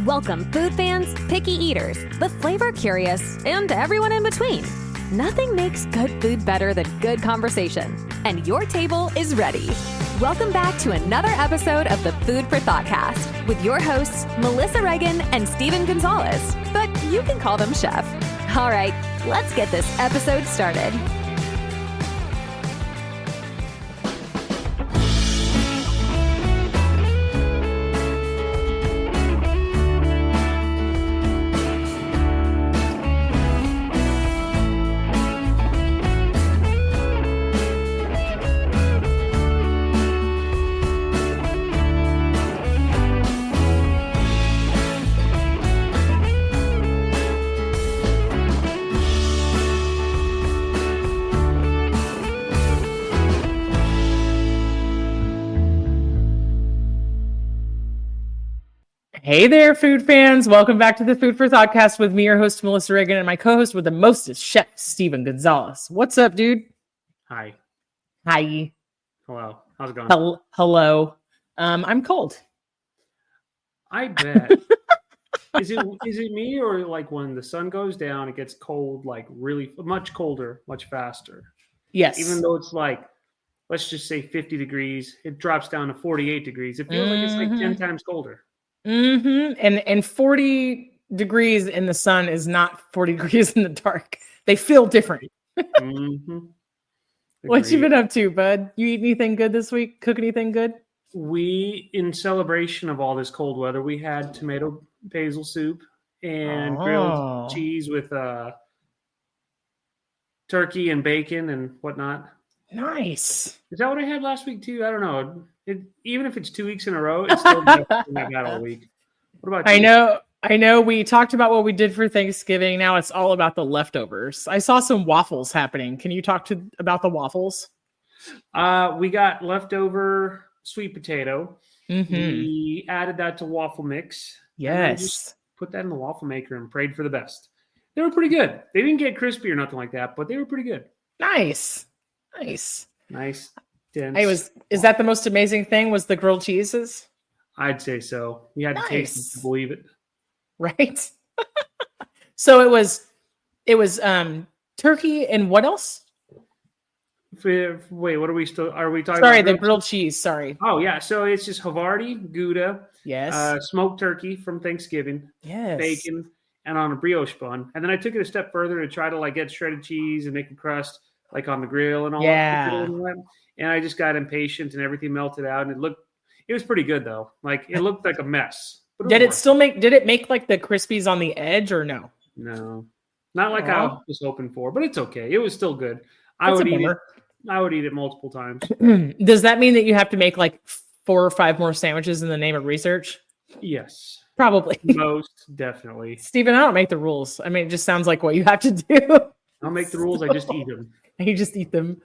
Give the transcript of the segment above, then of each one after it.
Welcome food fans, picky eaters, the flavor curious, and everyone in between. Nothing makes good food better than good conversation. And your table is ready. Welcome back to another episode of the Food For ThoughtCast with your hosts, Melissa Reagan and Steven Gonzalez. But you can call them Chef. All right, let's get this episode started. Hey there, food fans. Welcome back to the Food For ThoughtCast with me, your host, Melissa Reagan, and my co-host with the mostest, Chef Steven Gonzalez. What's up, dude? Hi. Hi. Hello. How's it going? Hello. I'm cold. I bet. Is it me, or like when the sun goes down, it gets cold, like really much colder, much faster? Yes. Even though it's like, let's just say 50 degrees, it drops down to 48 degrees. It feels like it's like 10 times colder. Mm-hmm. And 40 degrees in the sun is not 40 degrees in the dark. They feel different. Mm-hmm. What you been up to, bud? You eat anything good this week? Cook anything good? We, in celebration of all this cold weather, we had tomato basil soup and grilled cheese with turkey and bacon and whatnot. Nice. Is that what I had last week too? I don't know. Even if it's 2 weeks in a row, it's still better than I got all week. What about you? I know we talked about what we did for Thanksgiving. Now it's all about the leftovers. I saw some waffles happening. Can you talk about the waffles? We got leftover sweet potato. Mm-hmm. We added that to waffle mix. Yes. Put that in the waffle maker and prayed for the best. They were pretty good. They didn't get crispy or nothing like that, but they were pretty good. Nice. Dense. Is that the most amazing thing? Was the grilled cheeses? I'd say so. You had to taste it to believe it. Right. So it was turkey and what else? Wait, what are we talking about? Sorry, the grilled cheese. Sorry. Oh yeah, so it's just Havarti, Gouda, yes, smoked turkey from Thanksgiving, yes, bacon, and on a brioche bun. And then I took it a step further to try to like get shredded cheese and make a crust like on the grill and all that. And I just got impatient and everything melted out. And it was pretty good though. Like it looked like a mess. Did it make like the crispies on the edge or no? No, not like I was hoping for, but it's okay. It was still good. I would eat it multiple times. Does that mean that you have to make like 4 or 5 more sandwiches in the name of research? Yes. Probably. Most definitely. Steven, I don't make the rules. I mean, it just sounds like what you have to do. I don't make the rules. I just eat them. You just eat them.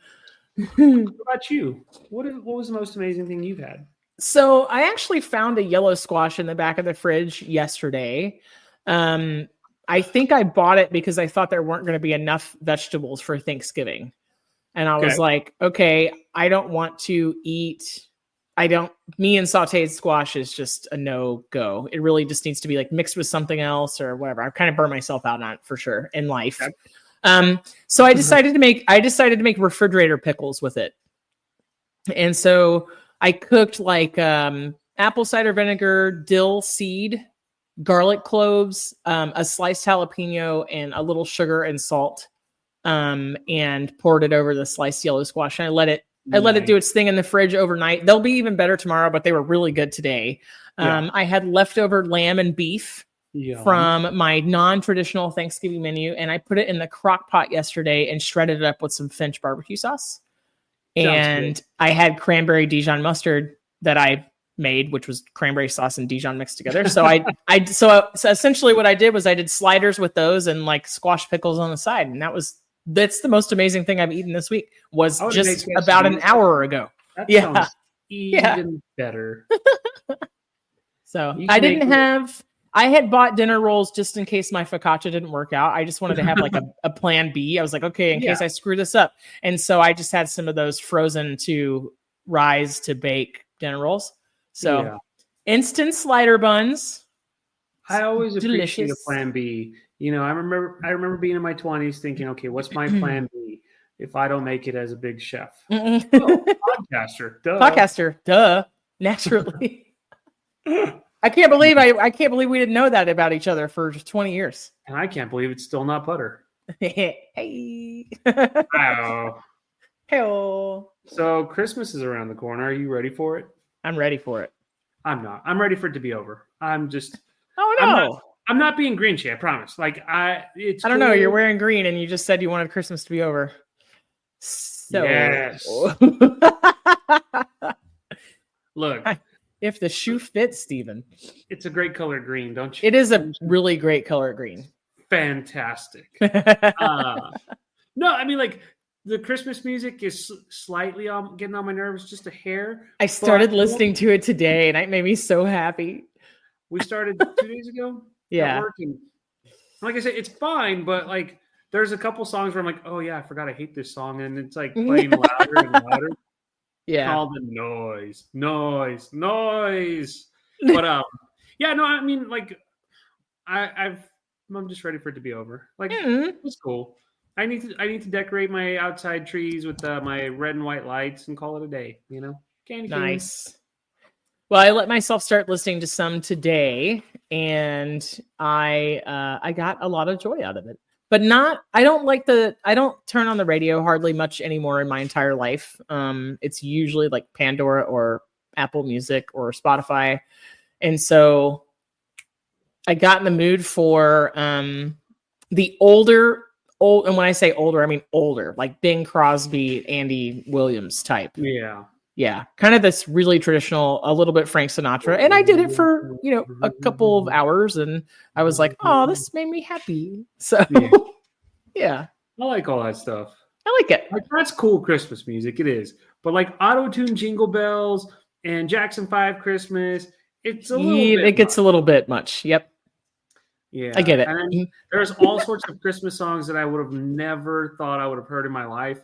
What about you? What was the most amazing thing you've had? So I actually found a yellow squash in the back of the fridge yesterday. I think I bought it because I thought there weren't going to be enough vegetables for Thanksgiving. And I was like, okay, I don't want to eat. Me and sauteed squash is just a no-go. It really just needs to be like mixed with something else or whatever. I've kind of burned myself out on it for sure in life. Okay. So I decided to make refrigerator pickles with it. And so I cooked like apple cider vinegar, dill seed, garlic cloves, a sliced jalapeno, and a little sugar and salt, and poured it over the sliced yellow squash. And I let it do its thing in the fridge overnight. They'll be even better tomorrow, but they were really good today. I had leftover lamb and beef from my non-traditional Thanksgiving menu, and I put it in the crock pot yesterday and shredded it up with some Finch barbecue sauce. And I had cranberry Dijon mustard that I made, which was cranberry sauce and Dijon mixed together. So so essentially what I did was I did sliders with those and like squash pickles on the side. And that's the most amazing thing I've eaten this week was just about an hour ago. That sounds even better. So I had bought dinner rolls just in case my focaccia didn't work out. I just wanted to have like a plan B. I was like, okay, in case I screw this up. And so I just had some of those frozen to rise to bake dinner rolls. So instant slider buns. I always appreciate a Delicious. plan B. You know, I remember being in my 20s thinking, okay, what's my plan B if I don't make it as a big chef? Oh, podcaster, duh. Podcaster, duh. Naturally. I can't believe we didn't know that about each other for 20 years. And I can't believe it's still not butter. Hey. Wow. Hey-o. So Christmas is around the corner. Are you ready for it? I'm ready for it. I'm not. I'm ready for it to be over. I'm just. Oh no. I'm not being Grinchy, I promise. Like I don't know. You're wearing green, and you just said you wanted Christmas to be over. So yes. Look, if the shoe fits, Steven. It's a great color green, don't you? It is a really great color green. Fantastic. No, I mean, like, the Christmas music is slightly getting on my nerves, just a hair. I started listening to it today, and it made me so happy. We started 2 days ago. Yeah. And like I said, it's fine, but like there's a couple songs where I'm like, oh yeah, I forgot I hate this song, and it's like playing louder and louder. Yeah. All the noise. But yeah, no, I mean, like I'm just ready for it to be over. Like it's cool. I need to decorate my outside trees with my red and white lights and call it a day. You know, candy cane. Nice. Well, I let myself start listening to some today, and I got a lot of joy out of it. But I don't turn on the radio hardly much anymore in my entire life. It's usually like Pandora or Apple Music or Spotify. And so I got in the mood for the old, and when I say older, I mean older, like Bing Crosby, Andy Williams type. Yeah. Yeah, kind of this really traditional, a little bit Frank Sinatra. And I did it for, a couple of hours, and I was like, oh, this made me happy. So, yeah. I like all that stuff. I like it. Like, that's cool Christmas music. It is. But like auto-tune Jingle Bells and Jackson 5 Christmas, it's a little bit it gets much. a little bit much. Yep. Yeah. I get it. And then there's all sorts of Christmas songs that I would have never thought I would have heard in my life.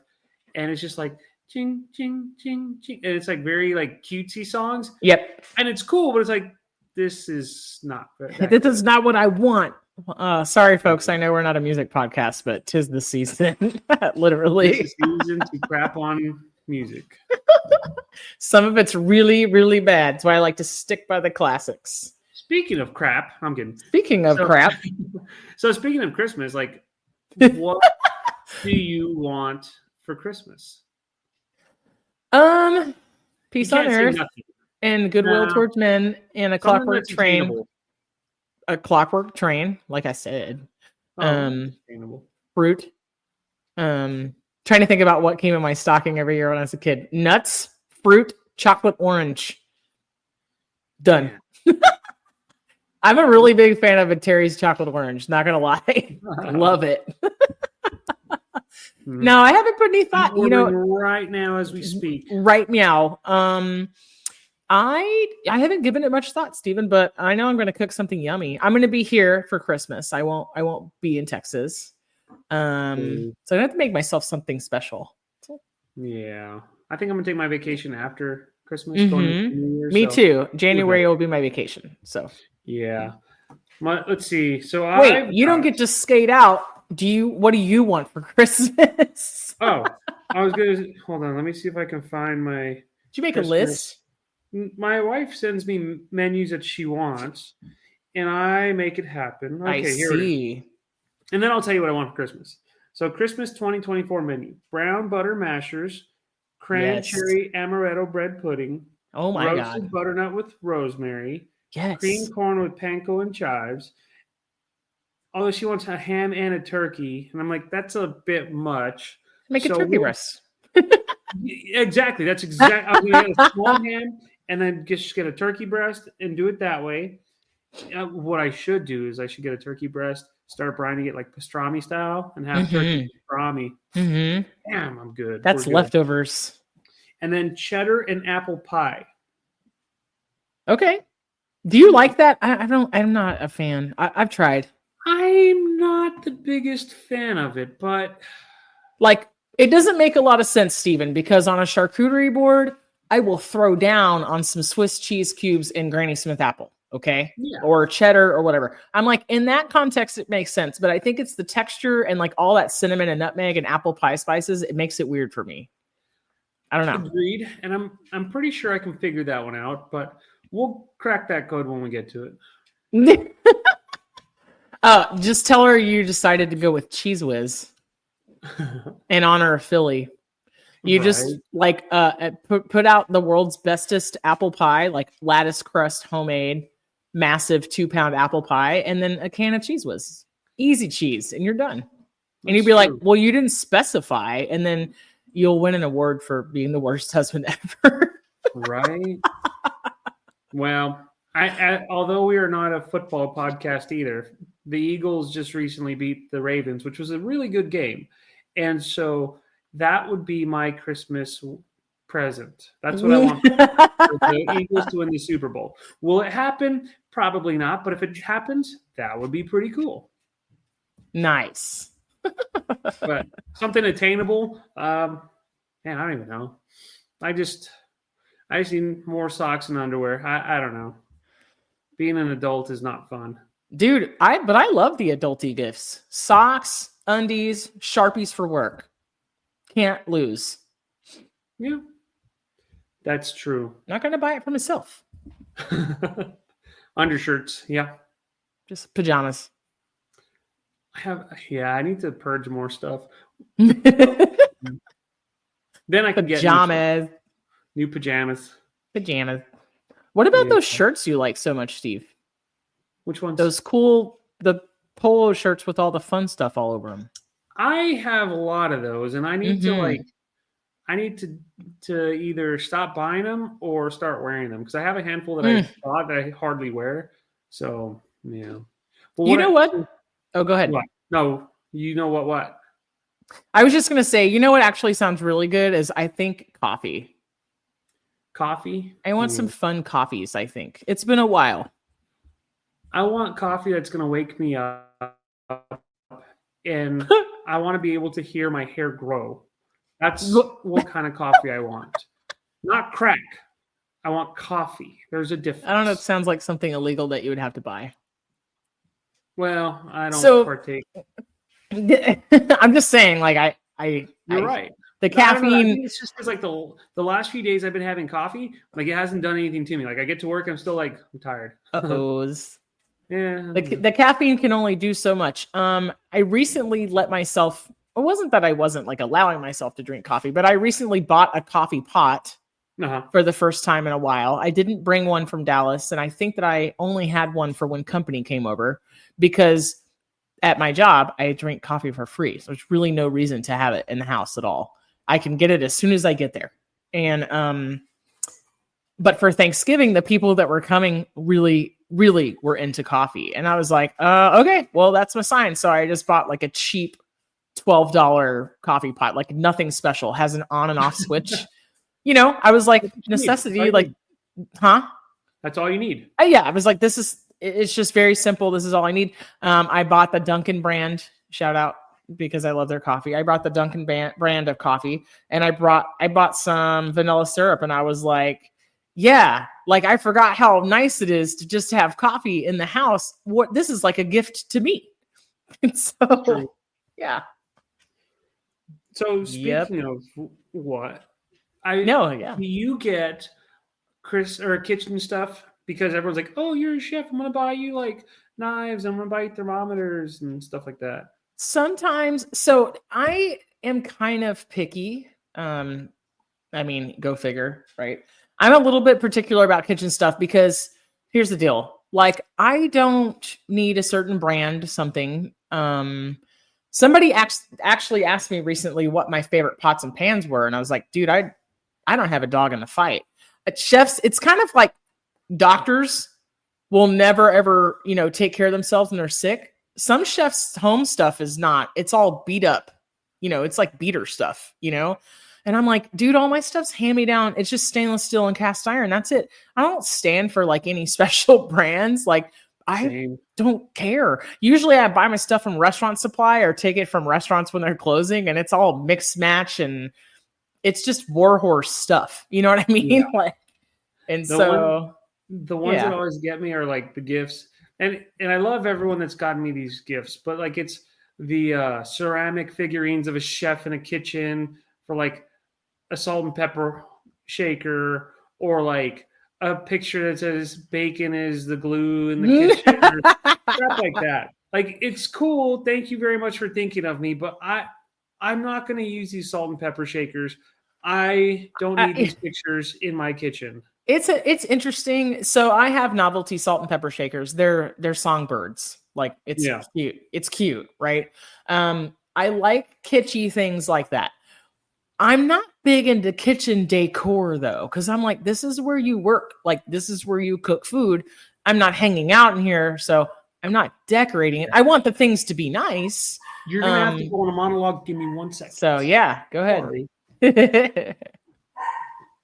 And it's just like, ching, ching, ching, ching. And it's like very like cutesy songs. Yep. And it's cool, but it's like, this is not. This is not what I want. Sorry, folks. I know we're not a music podcast, but 'tis the season. Literally. It's the season to crap on music. Some of it's really, really bad. That's why I like to stick by the classics. Speaking of crap, I'm kidding. Speaking of crap. So speaking of Christmas, like, what do you want for Christmas? Peace on earth and goodwill towards men, and a clockwork train. Attainable. A clockwork train, like I said. Fruit. Trying to think about what came in my stocking every year when I was a kid. Nuts, fruit, chocolate orange. Done. I'm a really big fan of a Terry's chocolate orange, not gonna lie. Love it. No, I haven't put any thought, right now as we speak. Right meow. I haven't given it much thought, Stephen, but I know I'm going to cook something yummy. I'm going to be here for Christmas. I won't be in Texas. So I have to make myself something special. Yeah. I think I'm going to take my vacation after Christmas. Going to New Year, Me too. January will be my vacation. So yeah. Let's see. So wait, you don't get to skate out. What do you want for Christmas? Oh, I was going to hold on. Let me see if I can find my. Did you make Christmas. A list? My wife sends me menus that she wants, and I make it happen. Okay, here it is. And then I'll tell you what I want for Christmas. So Christmas 2024 menu: brown butter mashers, cranberry amaretto bread pudding. Oh my roasted God! Butternut with rosemary. Yes. Cream corn with panko and chives. Although she wants a ham and a turkey, and I'm like, that's a bit much. Make a turkey breast. Exactly. That's exactly. I'm gonna get a small ham and then just get a turkey breast and do it that way. What I should do is I should get a turkey breast, start brining it like pastrami style, and have turkey pastrami. Damn, I'm good. That's leftovers. And then cheddar and apple pie. Okay. Do you like that? I'm not a fan. I've tried. I'm not the biggest fan of it, but like it doesn't make a lot of sense, Stephen, because on a charcuterie board, I will throw down on some Swiss cheese cubes and Granny Smith apple. Okay. Yeah. Or cheddar or whatever. I'm like, in that context, it makes sense. But I think it's the texture and like all that cinnamon and nutmeg and apple pie spices. It makes it weird for me. I don't know. Agreed. And I'm pretty sure I can figure that one out, but we'll crack that code when we get to it. Just tell her you decided to go with Cheese Whiz in honor of Philly. You just like put out the world's bestest apple pie, like lattice crust homemade, massive 2-pound apple pie, and then a can of Cheese Whiz. Easy cheese, and you're done. And you'd be like, well, you didn't specify, and then you'll win an award for being the worst husband ever. Right. Well, I although we are not a football podcast either, the Eagles just recently beat the Ravens, which was a really good game. And so that would be my Christmas present. That's what I want for the Eagles to win the Super Bowl. Will it happen? Probably not. But if it happens, that would be pretty cool. Nice. But something attainable. Man, I don't even know. I just need more socks and underwear. I don't know. Being an adult is not fun. Dude, but I love the adulty gifts. Socks, undies, Sharpies for work. Can't lose. Yeah. That's true. Not going to buy it for myself. Undershirts, yeah. Just pajamas. I need to purge more stuff. Then I can get new pajamas. Pajamas. What about those shirts you like so much, Steve? Which ones? Those cool, the polo shirts with all the fun stuff all over them. I have a lot of those, and I need to either stop buying them or start wearing them, because I have a handful that I bought that I hardly wear. So yeah. But you know what? Oh, go ahead. What? No, you know what? I was just gonna say, you know what actually sounds really good is I think coffee. Coffee? I want some fun coffees. I think it's been a while. I want coffee that's gonna wake me up, and I want to be able to hear my hair grow. That's what kind of coffee I want. Not crack. I want coffee. There's a difference. I don't know. It sounds like something illegal that you would have to buy. Well, I don't partake. I'm just saying, like You're right. The caffeine. It's just because like the last few days I've been having coffee, like it hasn't done anything to me. Like I get to work, I'm still like I'm tired. Yeah. The caffeine can only do so much. I recently let myself. It wasn't that I wasn't like allowing myself to drink coffee, but I recently bought a coffee pot for the first time in a while. I didn't bring one from Dallas, and I think that I only had one for when company came over, because at my job I drink coffee for free. So there's really no reason to have it in the house at all. I can get it as soon as I get there. And but for Thanksgiving, the people that were coming really were into coffee, and I was like, okay, well, that's my sign. So I just bought like a cheap $12 coffee pot, like nothing special, has an on and off switch. I was like, necessity, like, huh? That's all you need. Yeah, I was like, it's just very simple. This is all I need. I bought the Dunkin' brand, shout out, because I love their coffee. I brought the Dunkin' brand of coffee, and I bought some vanilla syrup, and I was like, yeah, like I forgot how nice it is to just have coffee in the house. This is like a gift to me. And so, yeah. So speaking of what, do you get kitchen stuff, because everyone's like, oh, you're a chef, I'm gonna buy you like knives, I'm gonna buy you thermometers and stuff like that. Sometimes. So I am kind of picky. I mean, go figure, right? I'm a little bit particular about kitchen stuff, because here's the deal. Like, I don't need a certain brand, something. Somebody actually asked me recently what my favorite pots and pans were. And I was like, dude, I don't have a dog in the fight. But chefs, it's kind of like doctors will never, ever, take care of themselves when they're sick. Some chefs' home stuff is not. It's all beat up. It's like beater stuff, And I'm like, dude, all my stuff's hand-me-down. It's just stainless steel and cast iron. That's it. I don't stand for like any special brands. Like, I don't care. Usually I buy my stuff from Restaurant Supply or take it from restaurants when they're closing, and it's all mix match, and it's just warhorse stuff. You know what I mean? Yeah. And so the ones that always get me are like the gifts. And I love everyone that's gotten me these gifts, but like it's the ceramic figurines of a chef in a kitchen for like a salt and pepper shaker, or like a picture that says bacon is the glue in the kitchen, or stuff like that. Like, it's cool. Thank you very much for thinking of me, but I'm not going to use these salt and pepper shakers. I don't need these pictures in my kitchen. It's interesting. So I have novelty salt and pepper shakers. They're songbirds. Like, it's cute. It's cute, right? I like kitschy things like that. I'm not big into kitchen decor though, because I'm like, this is where you work. Like, this is where you cook food. I'm not hanging out in here, so I'm not decorating it. I want the things to be nice. You're gonna have to go on a monologue. Give me 1 second. So yeah, go ahead.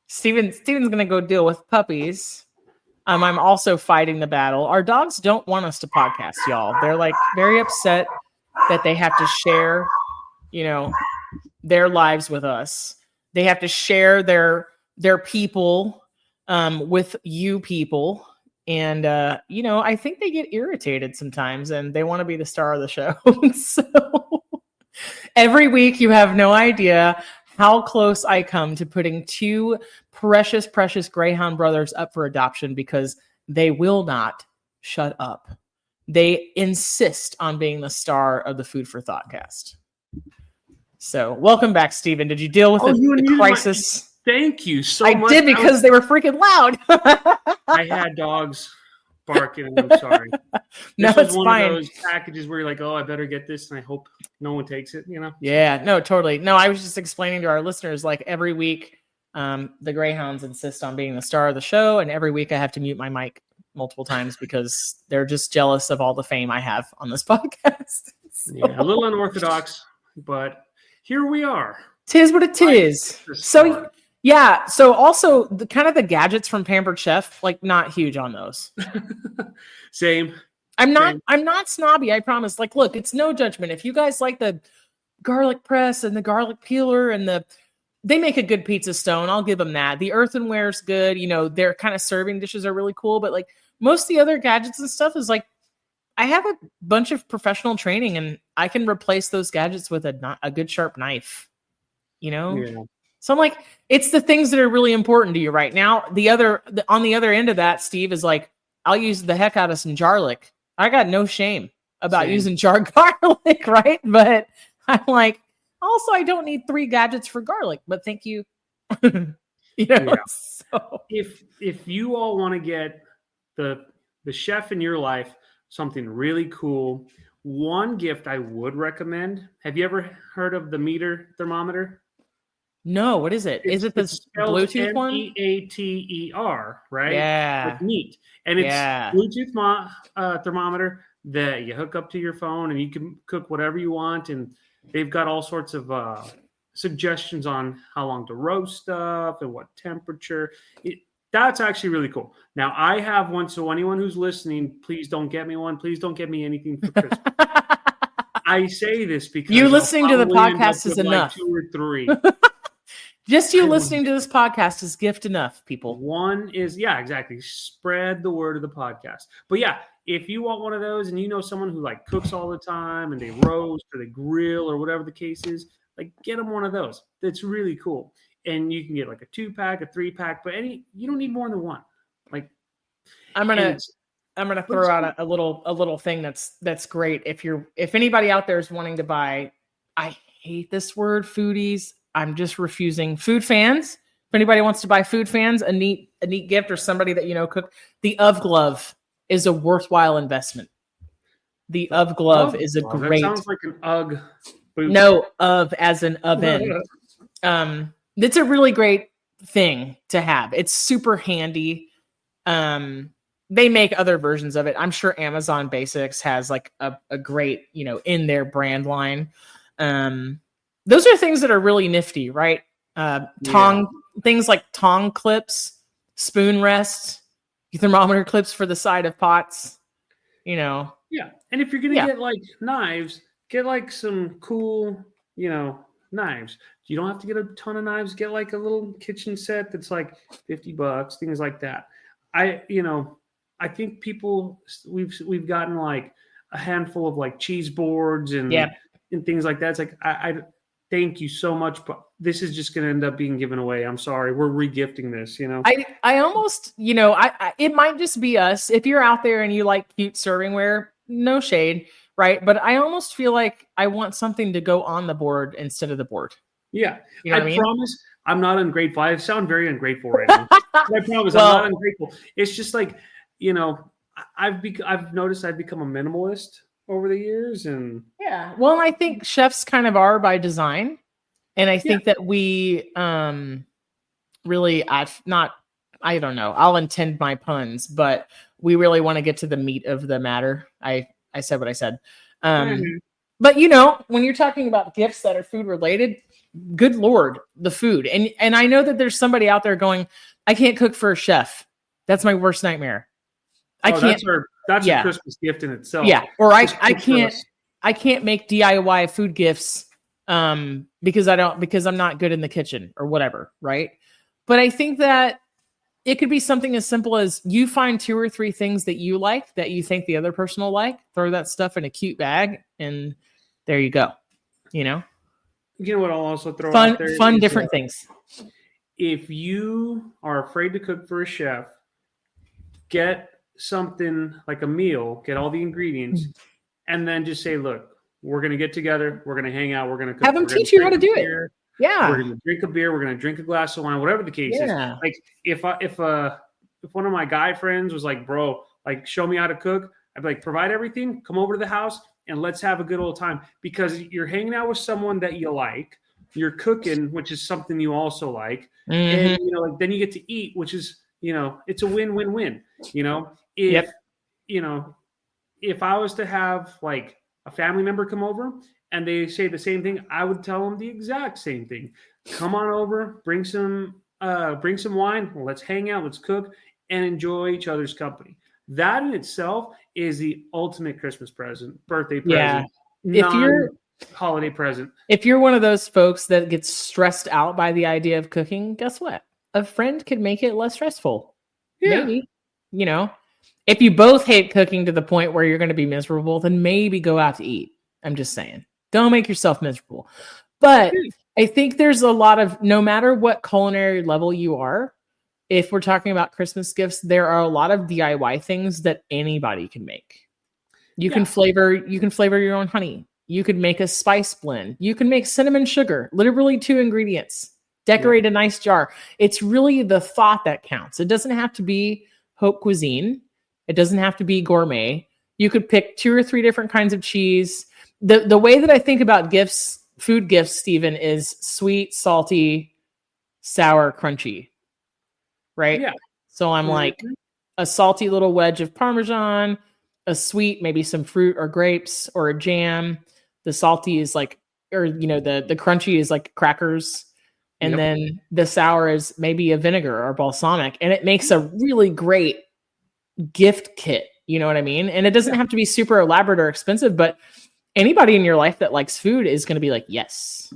Steven's gonna go deal with puppies. I'm also fighting the battle. Our dogs don't want us to podcast, y'all. They're like very upset that they have to share, their lives with us. They have to share their people with you people. And, I think they get irritated sometimes and they want to be the star of the show. So every week you have no idea how close I come to putting 2 precious, precious Greyhound brothers up for adoption because they will not shut up. They insist on being the star of the Food for ThoughtCast. So welcome back, Steven. Did you deal with the crisis? Thank you so much. I did because they were freaking loud. I had dogs barking, and I'm sorry. No, it's fine. Of those packages where you're like, oh, I better get this, and I hope no one takes it, Yeah, no, totally. No, I was just explaining to our listeners, like every week, the Greyhounds insist on being the star of the show, and every week I have to mute my mic multiple times because they're just jealous of all the fame I have on this podcast. So. Yeah, a little unorthodox, but here we are. Tis what it is. So yeah. So also the kind of the gadgets from Pampered Chef, like not huge on those. Same. I'm not snobby. I promise. Like, look, it's no judgment. If you guys like the garlic press and the garlic peeler and they make a good pizza stone. I'll give them that. The earthenware is good. Their kind of serving dishes are really cool. But like most of the other gadgets and stuff is like, I have a bunch of professional training and I can replace those gadgets with a good sharp knife, Yeah. So I'm like, it's the things that are really important to you right now. On the other end of that, Steve, is like, I'll use the heck out of some garlic. I got no shame about using jarred garlic, right? But I'm like, also, I don't need 3 gadgets for garlic, but thank you. So. If you all want to get the chef in your life something really cool, one gift I would recommend. Have you ever heard of the meter thermometer? No, what is it? Is it the Bluetooth one? MEATER, right? Yeah. Like meat. And it's Bluetooth thermometer that you hook up to your phone and you can cook whatever you want. And they've got all sorts of suggestions on how long to roast stuff and what temperature. That's actually really cool. Now, I have one, so anyone who's listening, please don't get me one. Please don't get me anything for Christmas. I say this because you listening to the podcast is enough. Like 2 or 3. Just you listening to this podcast is gift enough, people. One is, exactly. Spread the word of the podcast. But yeah, if you want one of those and you know someone who like cooks all the time and they roast or they grill or whatever the case is, like get them one of those. That's really cool. And you can get like a 2-pack, a 3-pack, but you don't need more than one. Like I'm gonna throw out a little thing that's great. If anybody out there is wanting to buy, I hate this word, foodies. I'm just refusing. Food fans. If anybody wants to buy food fans, a neat gift or somebody that cook, the UV glove is a worthwhile investment. The UV glove is a great. That sounds like an UGG boot. No, UV as an oven. It's a really great thing to have. It's super handy. They make other versions of it. I'm sure Amazon Basics has like a great, in their brand line. Those are things that are really nifty, right? Things like tong clips, spoon rest, thermometer clips for the side of pots, Yeah. And if you're going to get like knives, get like some cool, knives. You don't have to get a ton of knives. Get like a little kitchen set that's like $50, things like that. I think we've gotten like a handful of like cheese boards and things like that. It's like I thank you so much, but this is just going to end up being given away. I'm sorry, we're regifting this. I almost, I it might just be us. If you're out there and you like cute servingware, no shade, right? But I almost feel like I want something to go on the board instead of the board. Yeah, you know I promise I'm not ungrateful. I sound very ungrateful right now. I promise I'm not ungrateful. It's just like, I've noticed I've become a minimalist over the years, and well, I think chefs kind of are by design, and I think that we really I don't know, I'll intend my puns, but we really want to get to the meat of the matter. I said what I said. But when you're talking about gifts that are food related, good Lord, the food. And I know that there's somebody out there going, I can't cook for a chef. That's my worst nightmare. I can't. That's a Christmas gift in itself. Yeah. Or I can't make DIY food gifts because I'm not good in the kitchen or whatever. Right. But I think that it could be something as simple as you find 2 or 3 things that you like that you think the other person will like, throw that stuff in a cute bag, and there you go. You know what I'll also throw fun, out there? Fun, different things. If you are afraid to cook for a chef, get something like a meal, get all the ingredients, and then just say, look, we're going to get together. We're going to hang out. We're going to cook. Have them teach you how to do it. Yeah. We're going to drink a beer. We're going to drink a glass of wine, whatever the case is. Like if one of my guy friends was like, bro, like show me how to cook, I'd be like, provide everything, come over to the house and let's have a good old time, because you're hanging out with someone that you like, you're cooking, which is something you also like. And, then you get to eat, which is, it's a win-win-win, if I was to have like a family member come over and they say the same thing, I would tell them the exact same thing. Come on over, bring some wine. Let's hang out, let's cook, and enjoy each other's company. That in itself is the ultimate Christmas present, birthday present, holiday present. If you're one of those folks that gets stressed out by the idea of cooking, guess what? A friend could make it less stressful. Yeah. Maybe, if you both hate cooking to the point where you're going to be miserable, then maybe go out to eat. I'm just saying. Don't make yourself miserable. But I think there's a lot of, no matter what culinary level you are, if we're talking about Christmas gifts, there are a lot of DIY things that anybody can make. You can flavor your own honey. You could make a spice blend. You can make cinnamon sugar, literally 2 ingredients. Decorate a nice jar. It's really the thought that counts. It doesn't have to be haute cuisine. It doesn't have to be gourmet. You could pick 2 or 3 different kinds of cheese. The way that I think about gifts, food gifts, Stephen, is sweet, salty, sour, crunchy. Right? Yeah. So I'm like a salty little wedge of Parmesan, a sweet, maybe some fruit or grapes or a jam. The salty is like, the crunchy is like crackers. And then the sour is maybe a vinegar or balsamic. And it makes a really great gift kit. You know what I mean? And it doesn't have to be super elaborate or expensive, but anybody in your life that likes food is going to be like, yes.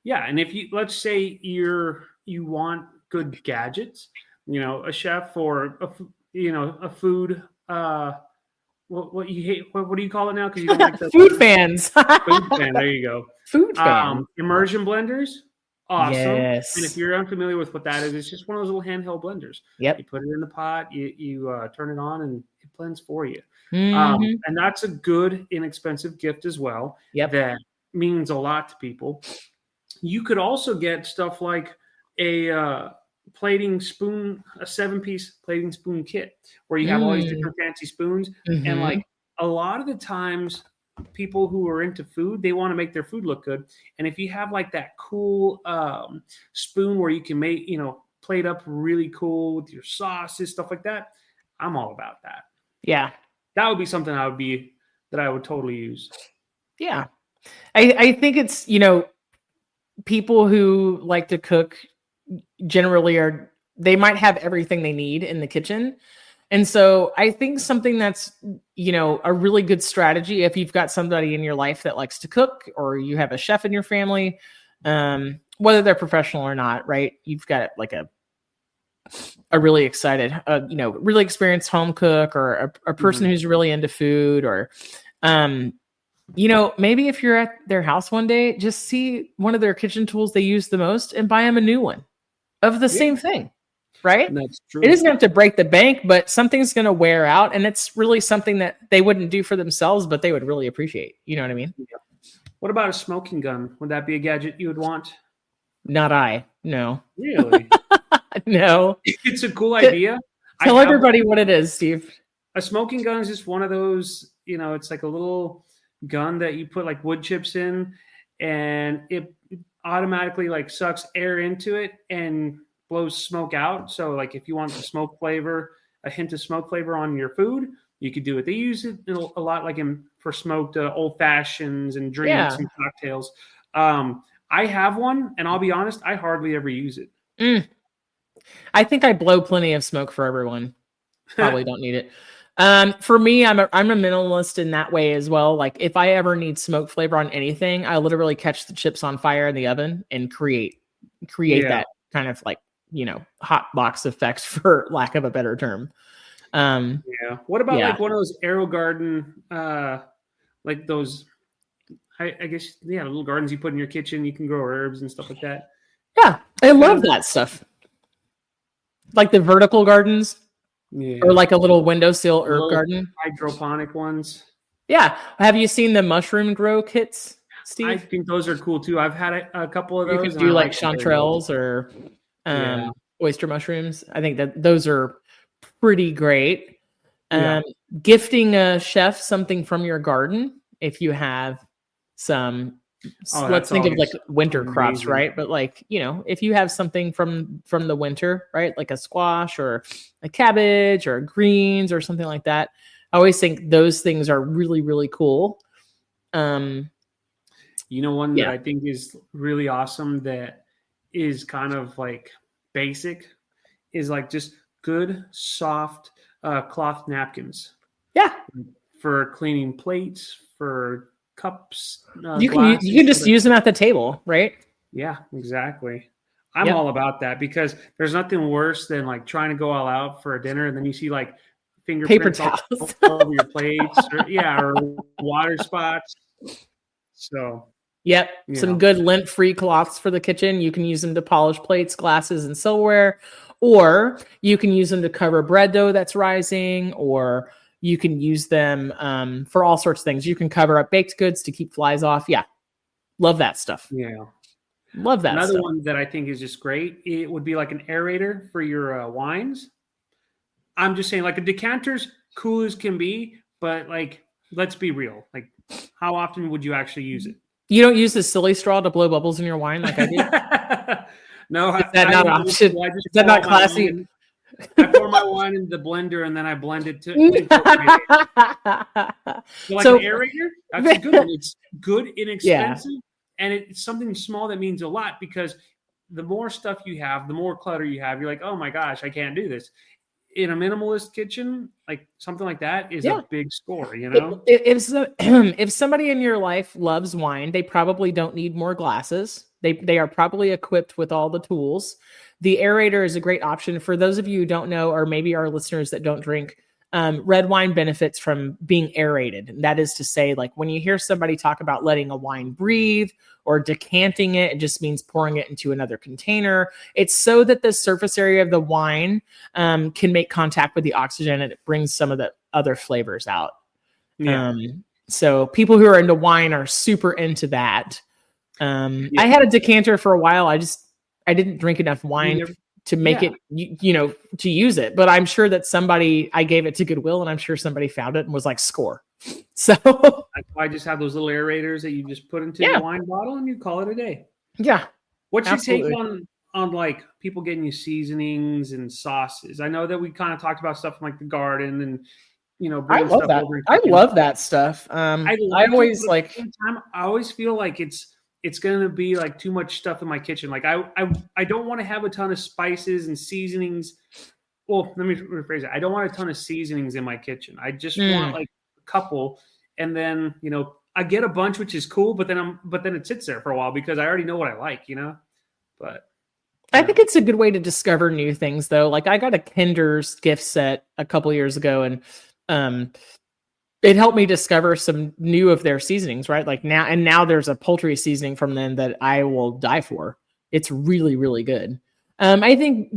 Yeah. And if let's say you want good gadgets, a chef or a food, what you hate, what do you call it now? Because you don't like the food fans. Food fan. There you go. Food fan. Immersion blenders. Awesome. Yes. And if you're unfamiliar with what that is, it's just one of those little handheld blenders. Yep. You put it in the pot, you turn it on, and it blends for you. And that's a good, inexpensive gift as well. Yep. That means a lot to people. You could also get stuff like a plating spoon, a 7-piece plating spoon kit, where you have all these different fancy spoons. And like a lot of the times, people who are into food, they want to make their food look good. And if you have like that cool spoon where you can make, plate up really cool with your sauces, stuff like that, I'm all about that. Yeah. That would be something that I would totally use. Yeah. I think it's, people who like to cook generally they might have everything they need in the kitchen. And so I think something that's, a really good strategy, if you've got somebody in your life that likes to cook, or you have a chef in your family, whether they're professional or not, right? You've got like a a really excited, really experienced home cook or a person who's really into food, or, maybe if you're at their house one day, just see one of their kitchen tools they use the most and buy them a new one of the same thing, right? That's true. It doesn't have to break the bank, but something's going to wear out, and it's really something that they wouldn't do for themselves, but they would really appreciate. You know what I mean? Yeah. What about a smoking gun? Would that be a gadget you would want? Not I. No. Really? No. It's a cool idea. Tell everybody what it is, Steve. A smoking gun is just one of those, it's like a little gun that you put like wood chips in, and it automatically like sucks air into it and blows smoke out. So like if you want the smoke flavor, a hint of smoke flavor on your food, you could do it. They use it a lot like for smoked old fashions and drinks and cocktails. I have one, and I'll be honest, I hardly ever use it. I think I blow plenty of smoke for everyone. Probably don't need it. For me, I'm a minimalist in that way as well. Like if I ever need smoke flavor on anything, I literally catch the chips on fire in the oven and create that kind of like, hot box effect, for lack of a better term. What about like one of those Aero Garden, like those, I guess, little gardens you put in your kitchen, you can grow herbs and stuff like that. Yeah. I love that stuff. Like the vertical gardens. Yeah. Or like a little windowsill herb garden. Hydroponic ones. Yeah. Have you seen the mushroom grow kits, Steve? I think those are cool too. I've had a couple of those. You can do like chanterelles or oyster mushrooms. I think that those are pretty great. Gifting a chef something from your garden, if you have some, let's think of like winter crops, right? But like, if you have something from the winter, right? Like a squash or a cabbage or greens or something like that. I always think those things are really, really cool. One that I think is really awesome that is kind of like basic is like just good, soft cloth napkins. Yeah. For cleaning plates, for cups. You can just use them at the table, right? Yeah, exactly. I'm all about that because there's nothing worse than like trying to go all out for a dinner and then you see like fingerprints paper towels all over your plates, or water spots. So. Yep. Some good lint-free cloths for the kitchen. You can use them to polish plates, glasses, and silverware, or you can use them to cover bread dough that's rising, or you can use them for all sorts of things. You can cover up baked goods to keep flies off. Yeah. Love that stuff. Yeah. Love that Another stuff. one that I think is just great, it would be like an aerator for your wines. I'm just saying, like, a decanter's cool as can be, but like, let's be real. Like, how often would you actually use it? You don't use the silly straw to blow bubbles in your wine like I do? No. Is that not option? Is that not classy? I pour my wine in the blender and then I blend it to. So an aerator, that's a good one. It's good, inexpensive, and it's something small that means a lot because the more stuff you have, the more clutter you have. You're like, oh my gosh, I can't do this. In a minimalist kitchen, like something like that is a big score, If somebody in your life loves wine, they probably don't need more glasses. They are probably equipped with all the tools. The aerator is a great option for those of you who don't know, or maybe our listeners that don't drink. Red wine benefits from being aerated. And that is to say, like when you hear somebody talk about letting a wine breathe or decanting it, it just means pouring it into another container. It's so that the surface area of the wine can make contact with the oxygen and it brings some of the other flavors out. Yeah. So people who are into wine are super into that. I had a decanter for a while. I didn't drink enough wine to make it, to use it. But I'm sure that I gave it to Goodwill and I'm sure somebody found it and was like, score. So I just have those little aerators that you just put into the wine bottle and you call it a day. Yeah. What's your take on like people getting you seasonings and sauces? I know that we kind of talked about stuff from like the garden and, I love that. I love that stuff. I always feel like it's going to be like too much stuff in my kitchen. Like I don't want to have a ton of spices and seasonings. Well, let me rephrase it. I don't want a ton of seasonings in my kitchen. I just want like a couple. And then, I get a bunch, which is cool, but then it sits there for a while because I already know what I like, but I think it's a good way to discover new things, though. Like I got a Kinder's gift set a couple years ago, and it helped me discover some new of their seasonings, right? Like now there's a poultry seasoning from them that I will die for. It's really, really good. I think,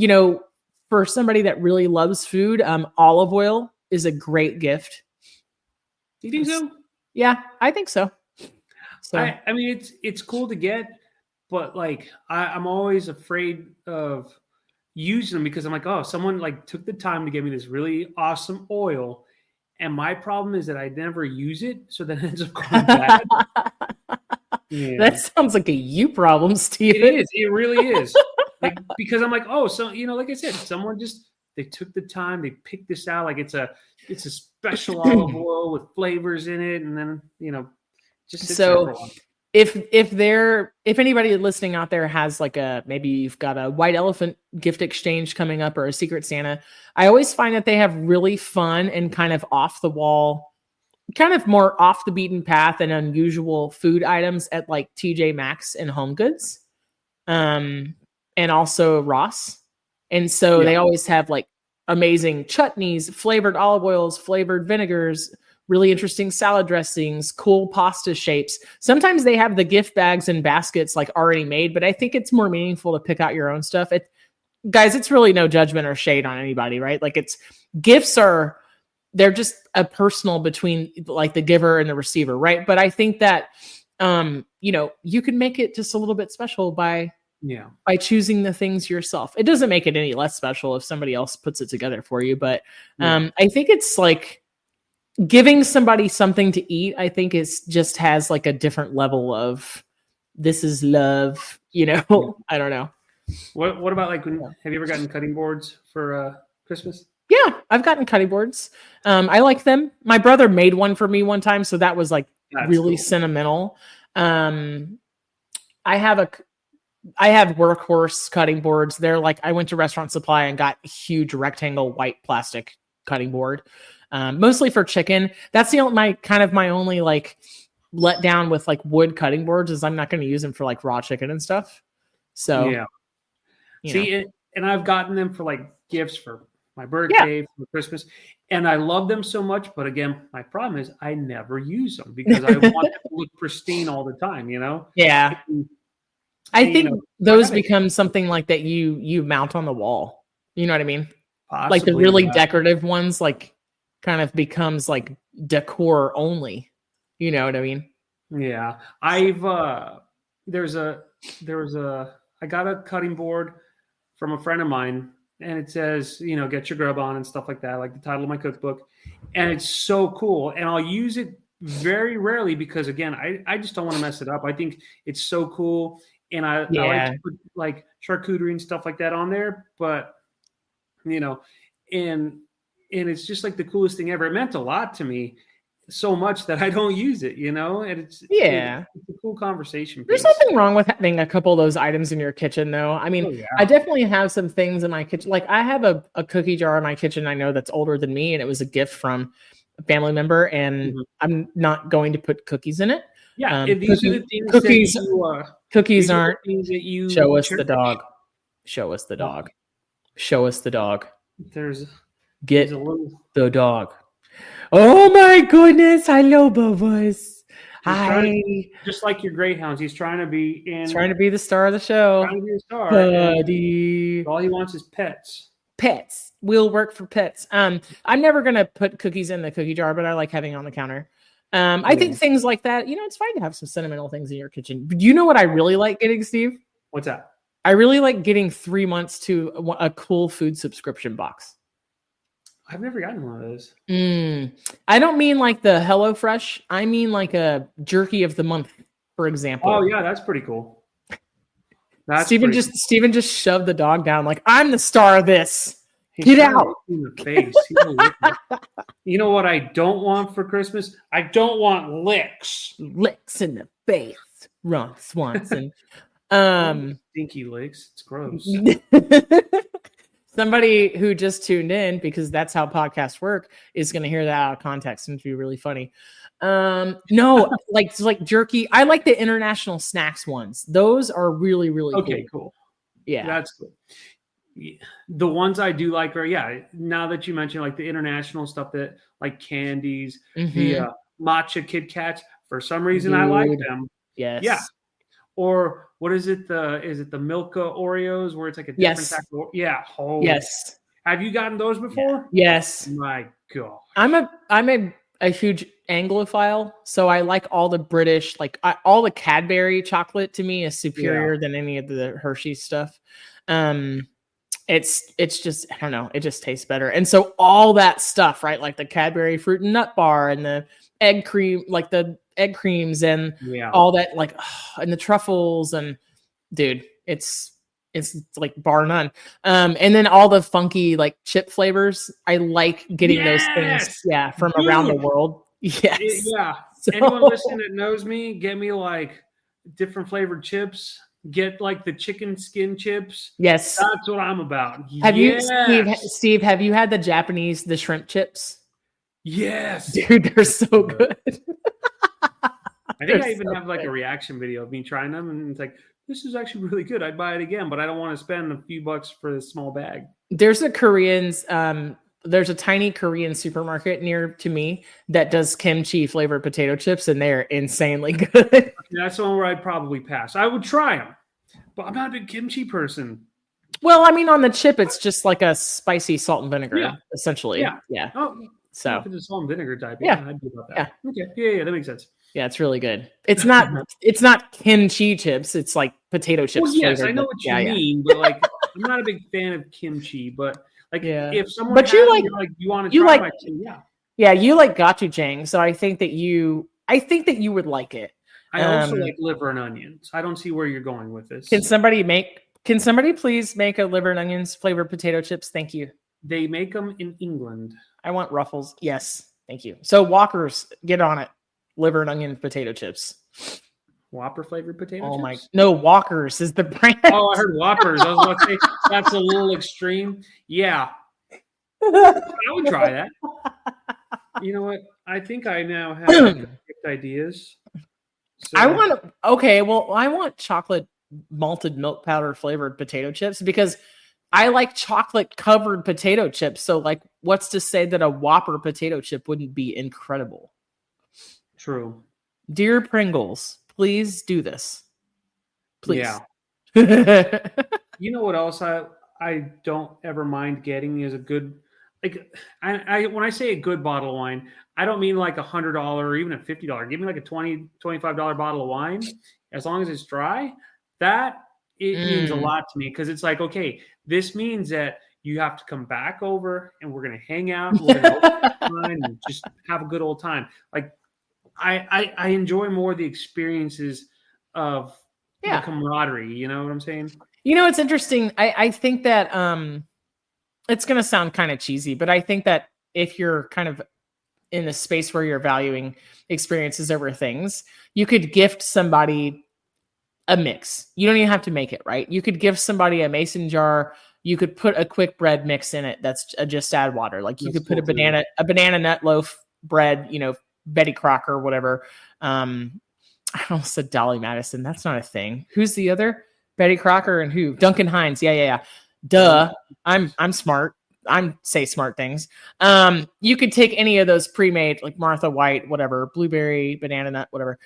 for somebody that really loves food, olive oil is a great gift. Do you think so? Yeah, I think so. So I mean, it's cool to get, but like I'm always afraid of using them because I'm like, oh, someone like took the time to give me this really awesome oil, and my problem is that I never use it, so then it ends up going bad. Yeah. That sounds like a you problem, Steve. It is. It really is. Like, because I'm like, oh, so like I said, someone they took the time, they picked this out, like it's a special olive oil with flavors in it, and then just sits there for a while. If anybody listening out there has like maybe you've got a white elephant gift exchange coming up or a Secret Santa, I always find that they have really fun and kind of off the wall, kind of more off the beaten path and unusual food items at like TJ Maxx and Home Goods, and also Ross. And so they always have like amazing chutneys, flavored olive oils, flavored vinegars, really interesting salad dressings, cool pasta shapes. Sometimes they have the gift bags and baskets like already made, but I think it's more meaningful to pick out your own stuff. Guys, it's really no judgment or shade on anybody, right? Like they're just a personal between like the giver and the receiver, right? But I think that, you can make it just a little bit special by choosing the things yourself. It doesn't make it any less special if somebody else puts it together for you. But I think it's like, giving somebody something to eat, I think just has like a different level of this is love, I don't know. What about like, have you ever gotten cutting boards for Christmas? Yeah, I've gotten cutting boards. I like them. My brother made one for me one time, so that was like really cool. Sentimental. I have Workhorse cutting boards. They're like, I went to Restaurant Supply and got a huge rectangle white plastic cutting board. Mostly for chicken. That's my only like let down with like wood cutting boards is I'm not going to use them for like raw chicken and stuff. So and I've gotten them for like gifts for my birthday, for Christmas, and I love them so much. But again, my problem is I never use them because I want them to look pristine all the time. Yeah. I think those become something like that you mount on the wall. You know what I mean? Possibly, like the really decorative ones, like kind of becomes like decor only. You know what I mean? Yeah. I got a cutting board from a friend of mine, and it says, get your grub on and stuff like that, like the title of my cookbook. And it's so cool. And I'll use it very rarely because again, I just don't want to mess it up. I think it's so cool. And I like to put like charcuterie and stuff like that on there, but and it's just like the coolest thing ever. It meant a lot to me, so much that I don't use it, and it's a cool conversation piece. There's nothing wrong with having a couple of those items in your kitchen though. I mean, I definitely have some things in my kitchen. Like I have a cookie jar in my kitchen I know that's older than me, and it was a gift from a family member, and I'm not going to put cookies in it. Yeah, these are the things cookies aren't things that you show us the dog. Show us the dog. Show us the dog. Get the dog. Oh my goodness! Hello, Bubba's. Hi. Just like your greyhounds, he's trying to be the star of the show. Trying to be a star. Buddy. All he wants is pets. Pets will work for pets. I'm never gonna put cookies in the cookie jar, but I like having it on the counter. I think things like that, it's fine to have some sentimental things in your kitchen. Do you know what I really like getting, Steve? What's that? I really like getting 3 months to a cool food subscription box. I've never gotten one of those. I don't mean like the HelloFresh. I mean like a jerky of the month, for example. Oh yeah, that's pretty cool. Steven just shoved the dog down like, I'm the star of this. Get out. In the face. You know what I don't want for Christmas? I don't want licks. Licks in the face. Ron Swanson. Stinky licks. It's gross. Somebody who just tuned in, because that's how podcasts work, is going to hear that out of context and it'd be really funny. No, like jerky. I like the international snacks ones. Those are really, really cool. Yeah. That's cool. The ones I do like are, now that you mentioned like the international stuff, that like candies, the matcha Kit Kats. For some reason, I like them. Yes. Yeah. Or what is it? Is it the Milka Oreos where it's like a different type of? Yeah. Oh. Yes. Have you gotten those before? Yeah. Yes. My God. I'm a huge Anglophile, so I like all the British, like all the Cadbury chocolate to me is superior than any of the Hershey stuff. It's just, I don't know, it just tastes better. And so all that stuff, right? Like the Cadbury fruit and nut bar and the egg cream, like the egg creams and all that, like, and the truffles, and dude, it's like bar none. And then all the funky like chip flavors. I like getting those things, from around the world. Yes. So, anyone listening that knows me, get me like different flavored chips. Get like the chicken skin chips. Yes. That's what I'm about. Have you, Steve, have you had the shrimp chips? Yes. Dude, they're so good. I think I even have like a reaction video of me trying them, and it's like, this is actually really good. I'd buy it again, but I don't want to spend a few bucks for this small bag. There's a tiny Korean supermarket near to me that does kimchi flavored potato chips, and they're insanely good. That's the one where I'd probably pass. I would try them, but I'm not a big kimchi person. Well, I mean, on the chip, it's just like a spicy salt and vinegar, essentially. Yeah. Oh, so if it's a salt and vinegar type, I'd do about that. Yeah. Okay. Yeah, that makes sense. Yeah, it's really good. It's not kimchi chips. It's like potato chips. Well, yes, I know what you mean, but like, I'm not a big fan of kimchi. But like, if someone, but you want to try my you like gochujang. So I think that you would like it. I also like liver and onions. I don't see where you're going with this. Can somebody please make a liver and onions flavored potato chips? Thank you. They make them in England. I want Ruffles. Yes, thank you. So Walker's, get on it. Liver and onion potato chips. Whopper flavored potato chips? No, Walker's is the brand. Oh, I heard Whoppers. I was about to say that's a little extreme. Yeah. I would try that. You know what? I think I now have ideas. So. I want chocolate malted milk powder flavored potato chips because I like chocolate covered potato chips. So like, what's to say that a Whopper potato chip wouldn't be incredible? True. Dear Pringles, please do this. Please. Yeah. You know what else I don't ever mind getting is a good, like, I when I say a good bottle of wine, I don't mean like $100 or even a $50. Give me like a $20, $25 bottle of wine. As long as it's dry, it means a lot to me, because it's like, okay, this means that you have to come back over and we're going to hang out, we're going to and just have a good old time. Like, I enjoy more the experiences of the camaraderie. You know what I'm saying? You know, it's interesting. I think that it's going to sound kind of cheesy, but I think that if you're kind of in a space where you're valuing experiences over things, you could gift somebody a mix. You don't even have to make it, right? You could give somebody a mason jar. You could put a quick bread mix in it. That's just add water. Like you could put a banana nut loaf bread, Betty Crocker, whatever. I almost said Dolly Madison. That's not a thing. Who's the other? Betty Crocker and who? Duncan Hines. Yeah. Duh. I'm smart. I'm say smart things. You could take any of those pre-made, like Martha White, whatever, blueberry, banana nut, whatever.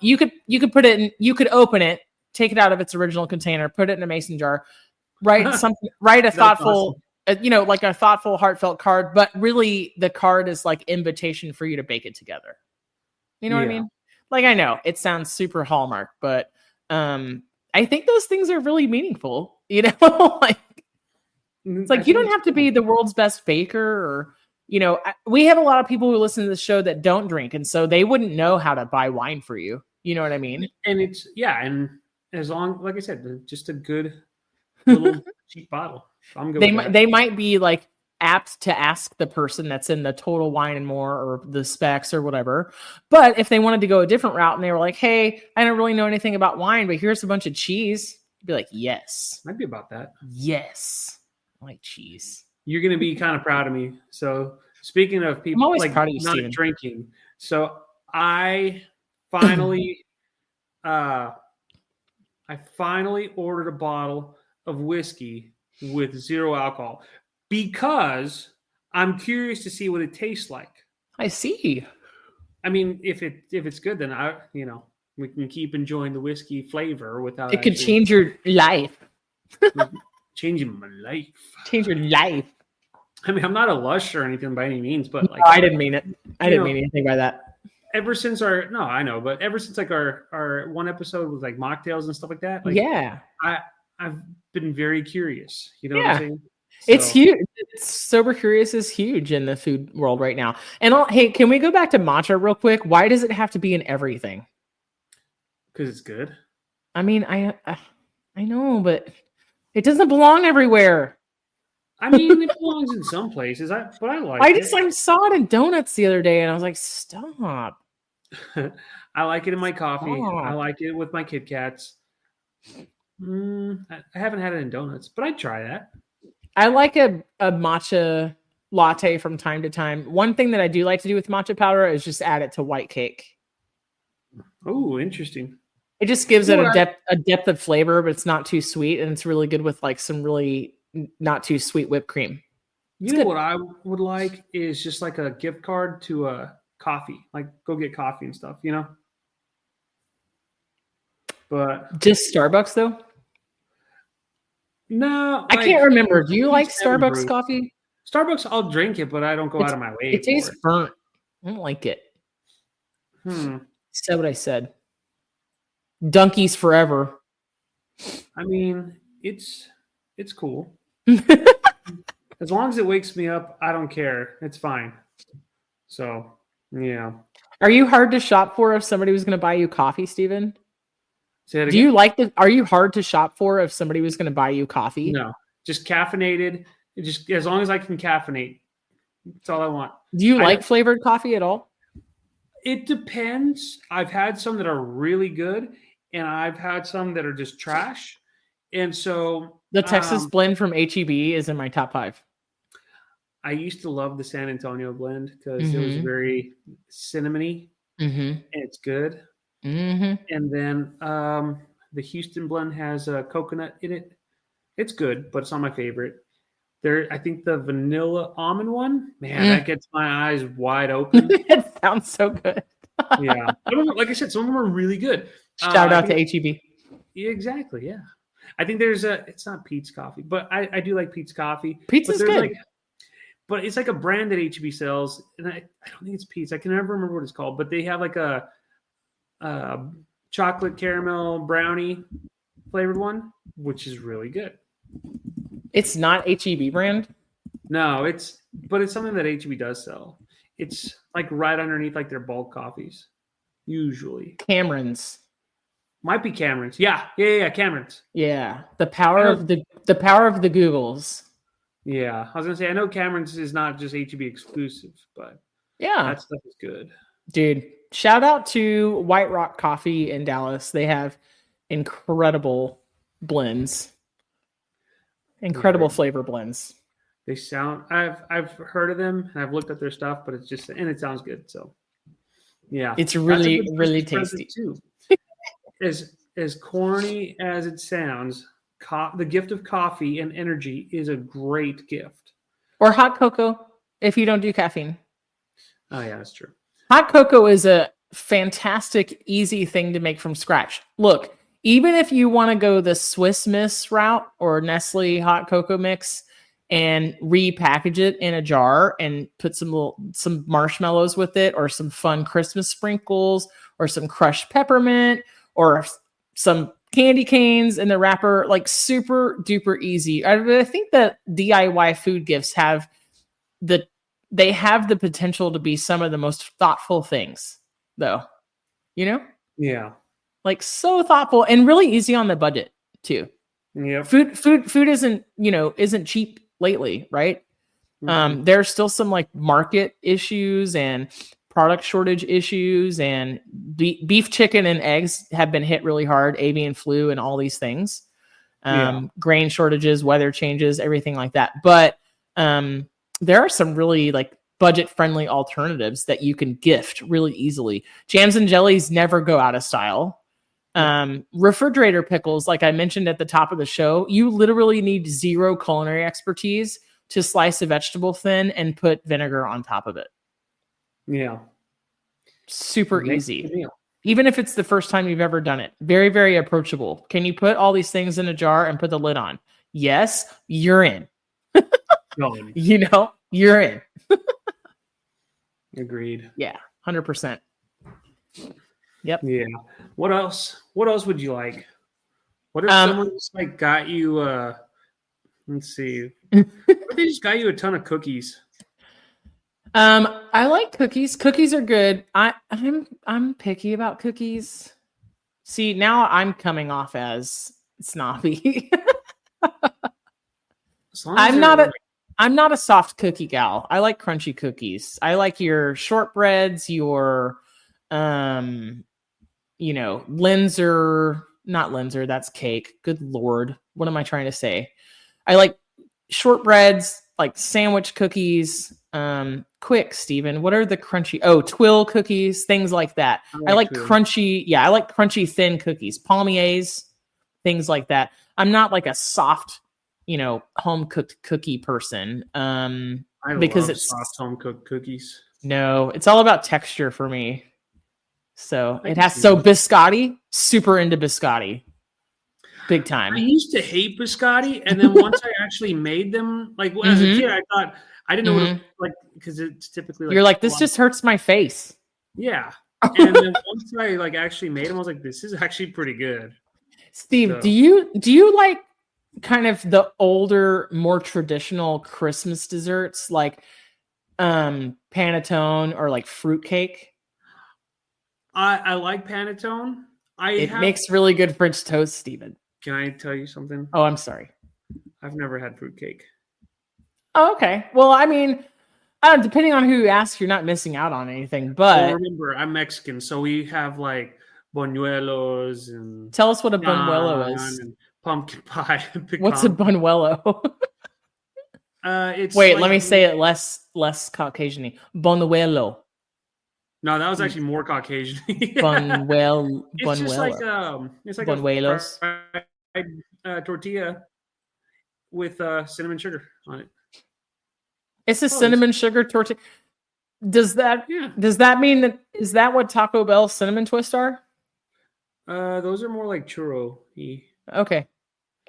You could put it in, you could open it, take it out of its original container, put it in a mason jar, write a thoughtful, awesome. Like a thoughtful, heartfelt card, but really the card is like invitation for you to bake it together. You know what I mean? Like, I know it sounds super Hallmark, but I think those things are really meaningful, like it's like, you don't have to be the world's best baker or, we have a lot of people who listen to the show that don't drink. And so they wouldn't know how to buy wine for you. You know what I mean? And it's, and as long, like I said, just a good little cheap bottle. I'm good. They might be like apt to ask the person that's in the Total Wine and More or the specs or whatever. But if they wanted to go a different route and they were like, hey, I don't really know anything about wine, but here's a bunch of cheese. You'd be like, yes. I'd be about that. Yes. I like cheese. You're going to be kind of proud of me. So speaking of people like proud of you, not Steven. Drinking. So I finally, ordered a bottle of whiskey with 0 alcohol because I'm curious to see what it tastes like. I see. I mean, if it's good, then we can keep enjoying the whiskey flavor without It could change your life. changing my life. Change your life. I mean, I'm not a lush or anything by any means, but like, no, I didn't mean it. I didn't mean anything by that. Ever since our like our one episode with like mocktails and stuff like that. Like, yeah, I've been very curious. You know what I'm saying? It's huge. Sober Curious is huge in the food world right now. And hey, can we go back to matcha real quick? Why does it have to be in everything? Because it's good. I mean, I know, but it doesn't belong everywhere. I mean, it belongs in some places. But I like it. I saw it in donuts the other day, and I was like, stop. I like it in my coffee. Stop. I like it with my Kit Kats. I haven't had it in donuts, but I'd try that. I like a matcha latte from time to time. One thing that I do like to do with matcha powder is just add it to white cake. Oh, interesting. It just gives it a depth of flavor, but it's not too sweet, and it's really good with like some really not too sweet whipped cream. You know what I would like is just like a gift card to a coffee, like go get coffee and stuff, you know? But just Starbucks though? No. I can't remember. Do you like Starbucks coffee? Starbucks, I'll drink it, but I don't go out of my way. It tastes burnt. I don't like it. Said what I said. Dunkies forever. I mean, it's cool. As long as it wakes me up, I don't care. It's fine. So, yeah. Are you hard to shop for if somebody was going to buy you coffee, Steven? Say that again? Are you hard to shop for if somebody was going to buy you coffee? No, just caffeinated. Just as long as I can caffeinate. That's all I want. Do you like flavored coffee at all? It depends. I've had some that are really good, and I've had some that are just trash. And so the Texas blend from H-E-B is in my top 5. I used to love the San Antonio blend because it was very cinnamony and it's good. And then the Houston blend has a coconut in it. It's good, but it's not my favorite. I think the vanilla almond one, man, that gets my eyes wide open. It sounds so good. Yeah. Like I said, some of them are really good. Shout out to H-E-B. Yeah, exactly. Yeah. I think it's not Pete's Coffee, but I do like Pete's Coffee. Pete's is good. But it's like a brand that H-E-B sells, and I don't think it's Pete's. I can never remember what it's called, but they have like a chocolate caramel brownie flavored one, which is really good. It's not H-E-B brand? No, but it's something that H-E-B does sell. It's like right underneath like their bulk coffees, usually. Cameron's. Might be Cameron's. Yeah, Cameron's. Yeah, the power of the Googles. Yeah, I was gonna say I know Cameron's is not just H-E-B exclusive, but yeah, that stuff is good, dude. Shout out to White Rock Coffee in Dallas. They have incredible blends, incredible flavor blends. They sound. I've heard of them and I've looked at their stuff, but it sounds good. So yeah, it's really tasty too. As corny as it sounds, the gift of coffee and energy is a great gift. Or hot cocoa if you don't do caffeine. Oh yeah, that's true. Hot cocoa is a fantastic, easy thing to make from scratch. Look, even if you want to go the Swiss Miss route or Nestle hot cocoa mix and repackage it in a jar and put some marshmallows with it, or some fun Christmas sprinkles, or some crushed peppermint, or some candy canes in the wrapper, like super duper easy. I think that DIY food gifts have the potential to be some of the most thoughtful things, though. You know? Yeah. Like so thoughtful and really easy on the budget too. Yeah. Food isn't cheap lately, right? There's still some like market issues and product shortage issues, and beef, chicken, and eggs have been hit really hard. Avian flu and all these things, grain shortages, weather changes, everything like that. But there are some really like budget friendly alternatives that you can gift really easily. Jams and jellies never go out of style. Refrigerator pickles, like I mentioned at the top of the show, you literally need zero culinary expertise to slice a vegetable thin and put vinegar on top of it. Yeah. Super easy. Even if it's the first time you've ever done it. Very, very approachable. Can you put all these things in a jar and put the lid on? Yes, you're in. You know, you're in. Agreed. Yeah, 100%. Yep. Yeah. What else? What else would you like? What if someone just like got you let's see. What if they just got you a ton of cookies? I like cookies. Cookies are good. I'm picky about cookies. See, now I'm coming off as snobby. I'm not a soft cookie gal. I like crunchy cookies. I like your shortbreads, your not Linzer, that's cake. Good Lord. What am I trying to say? I like shortbreads, like sandwich cookies. Quick, Steven. What are the crunchy? Oh, Twill cookies, things like that. I like crunchy. Yeah, I like crunchy thin cookies. Palmiers, things like that. I'm not like a soft, home cooked cookie person. Because it's soft home cooked cookies. No, it's all about texture for me. So biscotti, super into biscotti. Big time. I used to hate biscotti, and then once I actually made them, like as a kid, I thought I didn't know what it, like, because it's typically like you're like, this just hurts my face. Yeah, and then once I like actually made them, I was like, this is actually pretty good. Steve, do you like kind of the older, more traditional Christmas desserts like panettone or like fruitcake? I like panettone. It makes really good French toast, Steven. Can I tell you something? Oh, I'm sorry. I've never had fruitcake. Oh, okay. Well, I mean, depending on who you ask, you're not missing out on anything. But remember, I'm Mexican, so we have like buñuelos and. Tell us what a buñuelo is. And pumpkin pie. What's a buñuelo? It's wait. Let me say it less Caucasian-y. Buñuelo. No, that was actually more Caucasian. Buñuelo. It's just like it's like buñuelos. A tortilla with cinnamon sugar on it. It's a cinnamon sugar tortilla. Does that mean that is that what Taco Bell cinnamon twists are? Those are more like churro-y. Okay.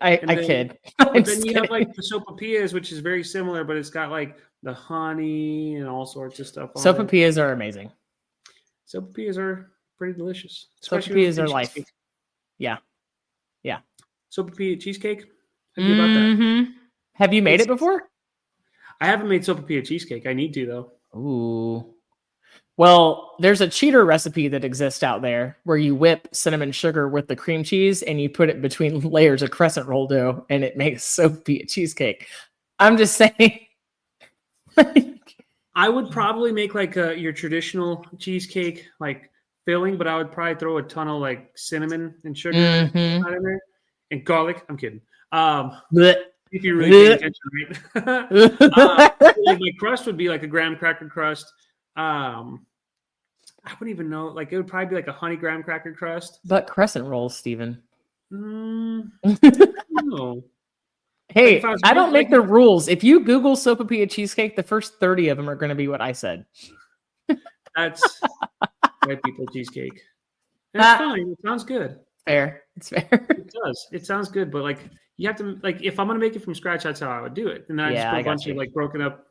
I kid. But then you have like the sopapillas, which is very similar, but it's got like the honey and all sorts of stuff on it. Sopapillas are amazing. Sopapillas are pretty delicious. Sopapillas are life. Yeah. Yeah. Sopapilla cheesecake. How do you about that? Have you made it before? I haven't made sopapilla cheesecake. I need to though. Ooh. Well, there's a cheater recipe that exists out there where you whip cinnamon sugar with the cream cheese and you put it between layers of crescent roll dough and it makes sopapilla cheesecake. I'm just saying. I would probably make like your traditional cheesecake like filling, but I would probably throw a ton of like cinnamon and sugar out in there and garlic. I'm kidding. If you really pay attention, right? Like my crust would be like a graham cracker crust. I wouldn't even know. Like it would probably be like a honey graham cracker crust. But crescent rolls, Steven. I don't know. Hey, like I don't make the rules. If you Google sopapilla cheesecake, the first 30 of them are going to be what I said. That's white people cheesecake. That's fine. It sounds good. Fair. It's fair. It does. It sounds good, but like you have to like if I'm going to make it from scratch, that's how I would do it. And then I just put a bunch of like broken up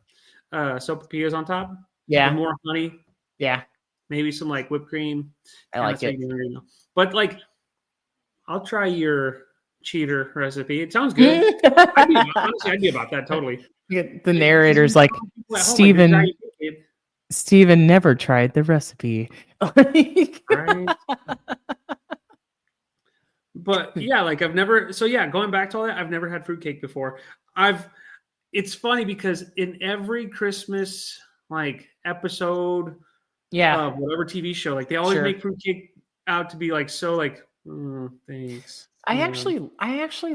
sopapillas on top. Yeah. And more honey. Yeah. Maybe some like whipped cream. I like it. But like, I'll try your cheater recipe. It sounds good. I'd be about that totally. The narrator's like, Steven never tried the recipe. Right. But yeah, like I've never. So yeah, going back to all that, I've never had fruitcake before. It's funny because in every Christmas like episode, of whatever TV show, like they always make fruitcake out to be like so like thanks. I actually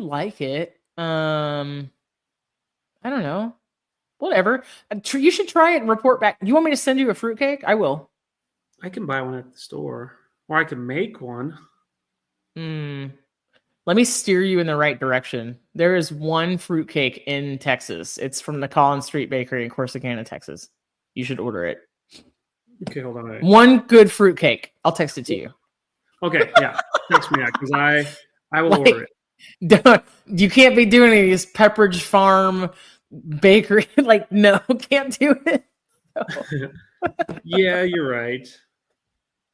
like it. I don't know. Whatever. You should try it and report back. You want me to send you a fruitcake? I will. I can buy one at the store, or I can make one. Let me steer you in the right direction. There is one fruitcake in Texas. It's from the Collins Street Bakery in Corsicana, Texas. You should order it. Okay, hold on. One good fruitcake. I'll text it to you. Okay, yeah. Text me that because I will order it. You can't be doing any of these Pepperidge Farm bakery. Like, no, can't do it. No. Yeah, you're right.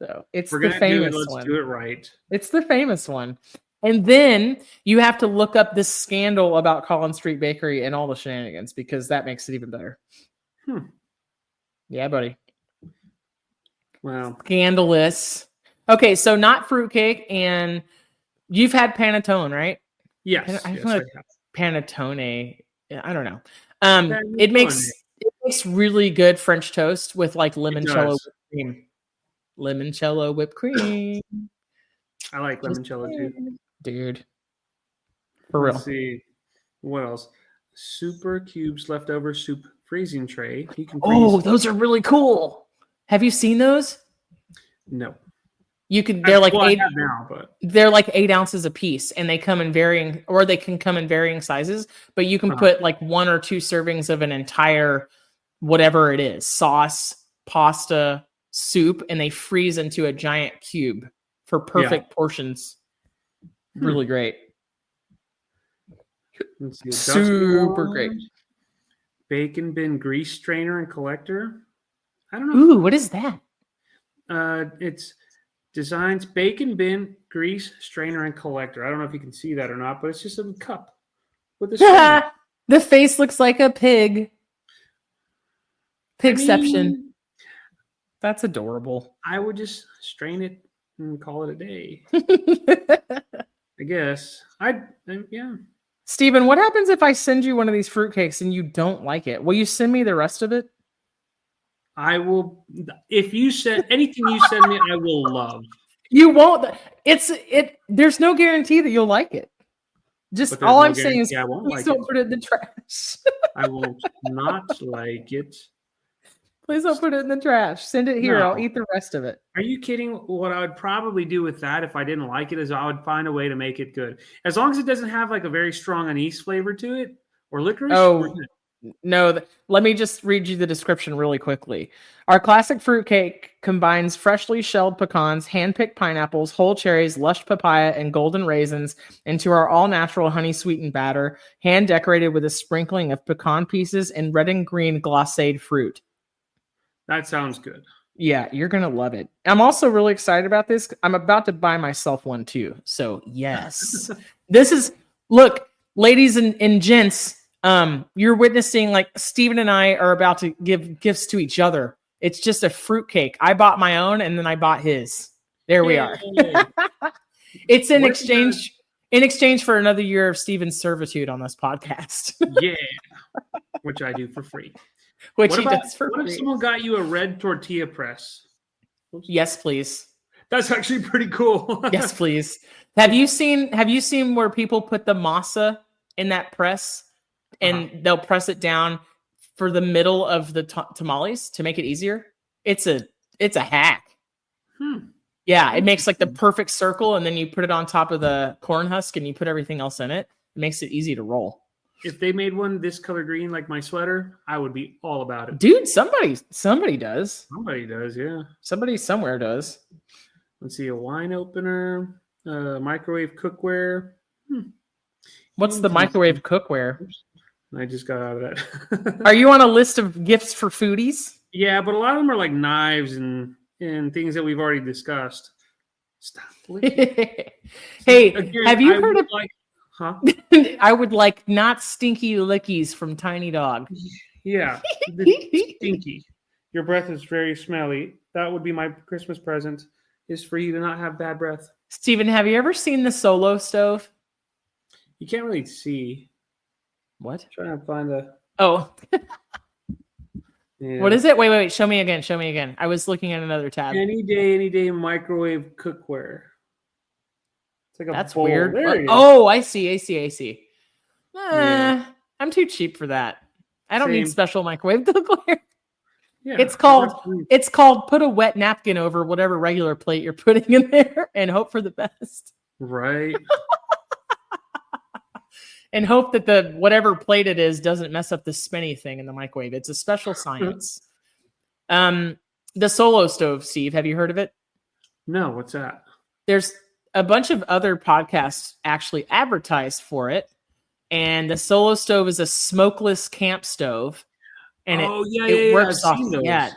So it's We're the gonna famous let's one. do it right. It's the famous one. And then you have to look up this scandal about Collins Street Bakery and all the shenanigans because that makes it even better. Yeah, buddy. Wow. Scandalous. Okay, so not fruitcake, and you've had panettone, right? Yes. I yes, feel like I have. panettone. I don't know. It makes really good French toast with like limoncello whipped cream. Limoncello whipped cream. I like limoncello too, dude. For real. Let's see what else. Super Cubes leftover soup freezing tray. You can freeze. Those are really cool. Have you seen those? No. You could. They're like I have now, but they're like 8 ounces a piece, and they come in varying, or they can come in varying sizes. But you can put like 1 or 2 servings of an entire whatever it is, sauce, pasta, soup, and they freeze into a giant cube for perfect portions. Really great. Let's see. Super great. Bacon bin grease strainer and collector. I don't know. Ooh, what is that? It's designs bacon bin grease strainer and collector. I don't know if you can see that or not, but it's just a cup with a strainer. The face looks like a pig. Pigception. That's adorable. I would just strain it and call it a day. I guess. Yeah. Steven, what happens if I send you one of these fruitcakes and you don't like it? Will you send me the rest of it? I will. If you send anything you send me, I will love. You won't. There's no guarantee that you'll like it. Just all I'm saying is, I won't please don't put it in the trash. I will not like it. Please don't put it in the trash. Send it here. No. I'll eat the rest of it. Are you kidding? What I would probably do with that if I didn't like it is I would find a way to make it good. As long as it doesn't have like a very strong anise flavor to it or licorice. Oh, no. Let me just read you the description really quickly. Our classic fruitcake combines freshly shelled pecans, hand-picked pineapples, whole cherries, lush papaya, and golden raisins into our all-natural honey-sweetened batter, hand-decorated with a sprinkling of pecan pieces and red and green glacéd fruit. That sounds good. Yeah, you're going to love it. I'm also really excited about this. I'm about to buy myself one too. So yes, look, ladies and gents, you're witnessing like Steven and I are about to give gifts to each other. It's just a fruitcake. I bought my own and then I bought his. There we are. It's in exchange for another year of Steven's servitude on this podcast. Yeah, which I do for free. Which he does for free. What if someone got you a red tortilla press? Oops. Yes, please. That's actually pretty cool. Yes, please. Have you seen where people put the masa in that press and they'll press it down for the middle of the tamales to make it easier? It's a hack. Yeah, it makes like the perfect circle, and then you put it on top of the corn husk and you put everything else in it. It makes it easy to roll. If they made one this color green like my sweater, I would be all about it. Dude, somebody does. Somebody does, yeah. Somebody somewhere does. Let's see, a wine opener, microwave cookware. What's the microwave cookware? I just got out of that. Are you on a list of gifts for foodies? Yeah, but a lot of them are like knives and things that we've already discussed. Stop. Hey, again, have you heard of... Huh? I would like not stinky lickies from Tiny Dog. Yeah, stinky. Your breath is very smelly. That would be my Christmas present, is for you to not have bad breath. Steven, have you ever seen the Solo stove? You can't really see. What? I'm trying to find the... Oh. Yeah. What is it? Wait. Show me again. I was looking at another tab. Any day microwave cookware. It's like that's bowl. Weird. Oh, I see. Yeah. I'm too cheap for that. I don't need special microwave cookware. Yeah, it's called put a wet napkin over whatever regular plate you're putting in there and hope for the best. Right. And hope that the whatever plate it is doesn't mess up the spinny thing in the microwave. It's a special science. The Solo Stove, Steve, have you heard of it? No, what's that? There's a bunch of other podcasts actually advertised for it. And the Solo Stove is a smokeless camp stove. And it works off,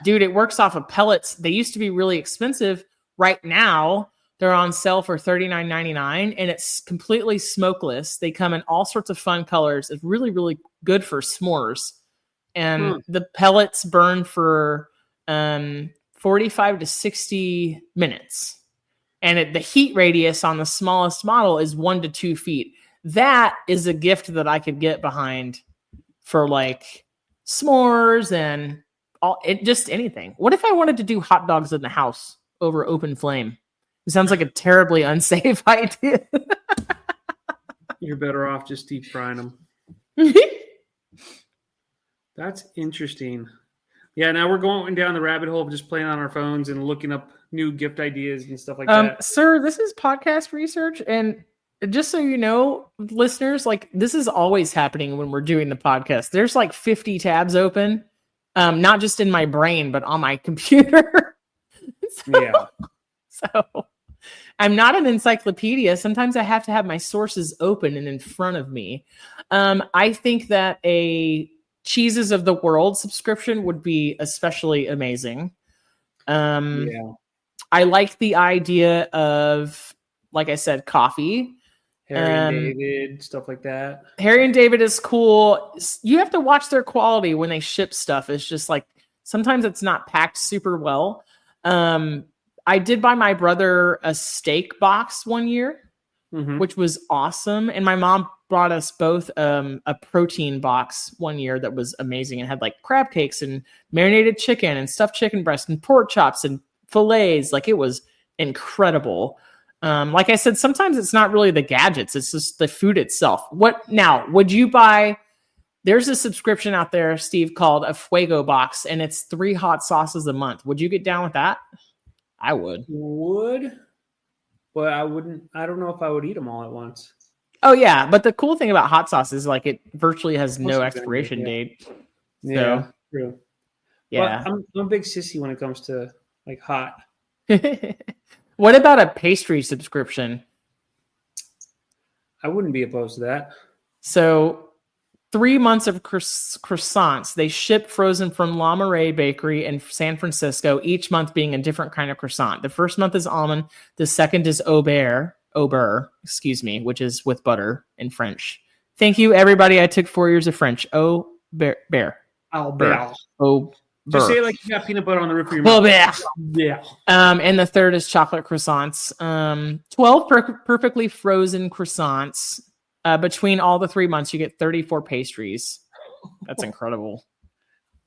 dude, it works off of pellets. They used to be really expensive. Right now, they're on sale for $39.99, and it's completely smokeless. They come in all sorts of fun colors. It's really, really good for s'mores. And the pellets burn for 45 to 60 minutes. And the heat radius on the smallest model is 1 to 2 feet. That is a gift that I could get behind for like s'mores and just anything. What if I wanted to do hot dogs in the house over open flame? It sounds like a terribly unsafe idea. You're better off just deep frying them. That's interesting. Yeah, now we're going down the rabbit hole of just playing on our phones and looking up new gift ideas and stuff like that. Sir, this is podcast research, and just so you know, listeners, like this is always happening when we're doing the podcast. There's like 50 tabs open, not just in my brain, but on my computer. So I'm not an encyclopedia. Sometimes I have to have my sources open and in front of me. I think that a Cheeses of the World subscription would be especially amazing. I like the idea of, like I said, coffee. Harry and David, stuff like that. Harry and David is cool. You have to watch their quality when they ship stuff. It's just like, sometimes it's not packed super well. I did buy my brother a steak box one year, which was awesome. And my mom brought us both a protein box one year that was amazing. It had like crab cakes and marinated chicken and stuffed chicken breast and pork chops and fillets. Like it was incredible. Like I said, sometimes it's not really the gadgets. It's just the food itself. What now? Would you buy? There's a subscription out there, Steve, called a Fuego box, and it's 3 hot sauces a month. Would you get down with that? I would. But I wouldn't. I don't know if I would eat them all at once. Oh yeah, but the cool thing about hot sauce is like it virtually has no expiration date. Yeah, so, true. Yeah, well, I'm a big sissy when it comes to like hot. What about a pastry subscription? I wouldn't be opposed to that. So 3 months of croissants. They ship frozen from La Marais Bakery in San Francisco, each month being a different kind of croissant. The first month is almond. The second is Aubert, which is with butter in French. Thank you, everybody. I took 4 years of French. Albert. Just say it like you got peanut butter on the roof of your mouth. Yeah. And the third is chocolate croissants. 12 perfectly frozen croissants. Between all the 3 months, you get 34 pastries. That's incredible.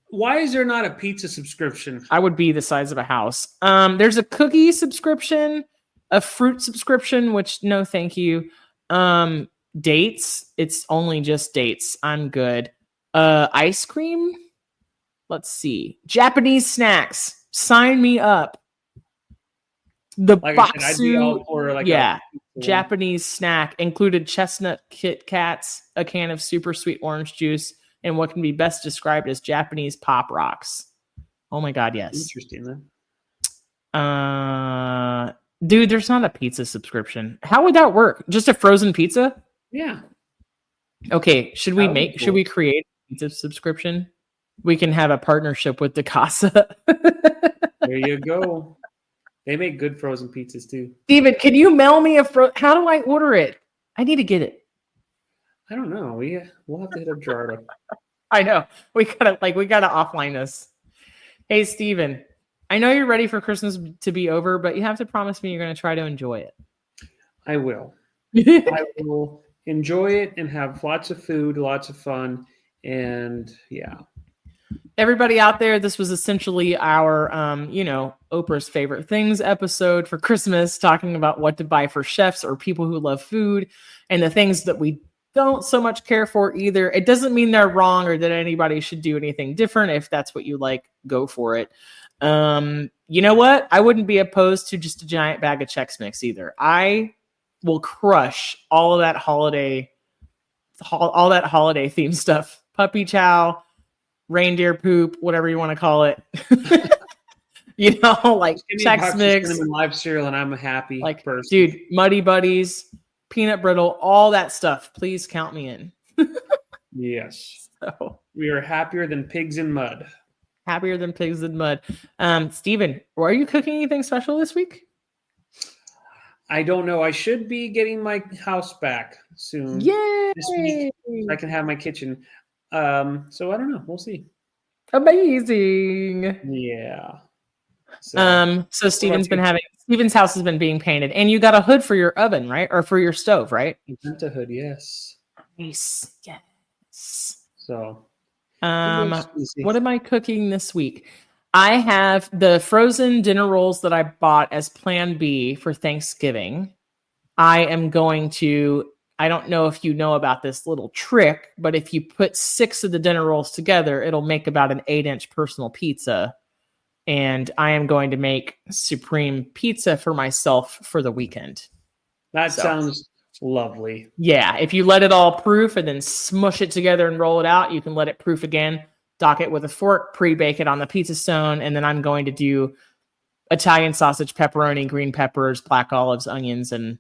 Why is there not a pizza subscription? I would be the size of a house. There's a cookie subscription, a fruit subscription, which no, thank you. Dates. It's only just dates. I'm good. Ice cream. Let's see. Japanese snacks. Sign me up. The like Baksu, I'd be all for like Japanese snack included chestnut Kit Kats, a can of super sweet orange juice, and what can be best described as Japanese pop rocks. Oh my God, yes. Interesting, then. Dude, there's not a pizza subscription. How would that work? Just a frozen pizza? Yeah. Okay, should we create a pizza subscription? We can have a partnership with Casa. There you go. They make good frozen pizzas too. Steven, can you mail me how do I order it? I need to get it. I don't know. We'll have to hit up Jarda. I know. We gotta offline this. Hey, Steven, I know you're ready for Christmas to be over, but you have to promise me you're going to try to enjoy it. I will. I will enjoy it and have lots of food, lots of fun, and yeah. Everybody out there, this was essentially our, Oprah's favorite things episode for Christmas, talking about what to buy for chefs or people who love food and the things that we don't so much care for either. It doesn't mean they're wrong or that anybody should do anything different. If that's what you like, go for it. You know what? I wouldn't be opposed to just a giant bag of Chex Mix either. I will crush all of that holiday themed stuff. Puppy chow, reindeer poop, whatever you want to call it. Like Chex Mix, cinnamon live cereal, and I'm a happy person. Dude, Muddy Buddies, peanut brittle, all that stuff. Please count me in. Yes. So we are happier than pigs in mud. Happier than pigs in mud. Steven, are you cooking anything special this week? I don't know. I should be getting my house back soon. Yay! This week, so I can have my kitchen. So I don't know. We'll see. Amazing. Yeah. So Steven's house has been being painted, and you got a hood for your oven, right? Or for your stove, right? A hood, yes. Nice. Yes. So what am I cooking this week? I have the frozen dinner rolls that I bought as plan B for Thanksgiving. I don't know if you know about this little trick, but if you put 6 of the dinner rolls together, it'll make about an 8-inch personal pizza. And I am going to make supreme pizza for myself for the weekend. That sounds lovely. Yeah. If you let it all proof and then smush it together and roll it out, you can let it proof again. Dock it with a fork, pre-bake it on the pizza stone, and then I'm going to do Italian sausage, pepperoni, green peppers, black olives, onions, and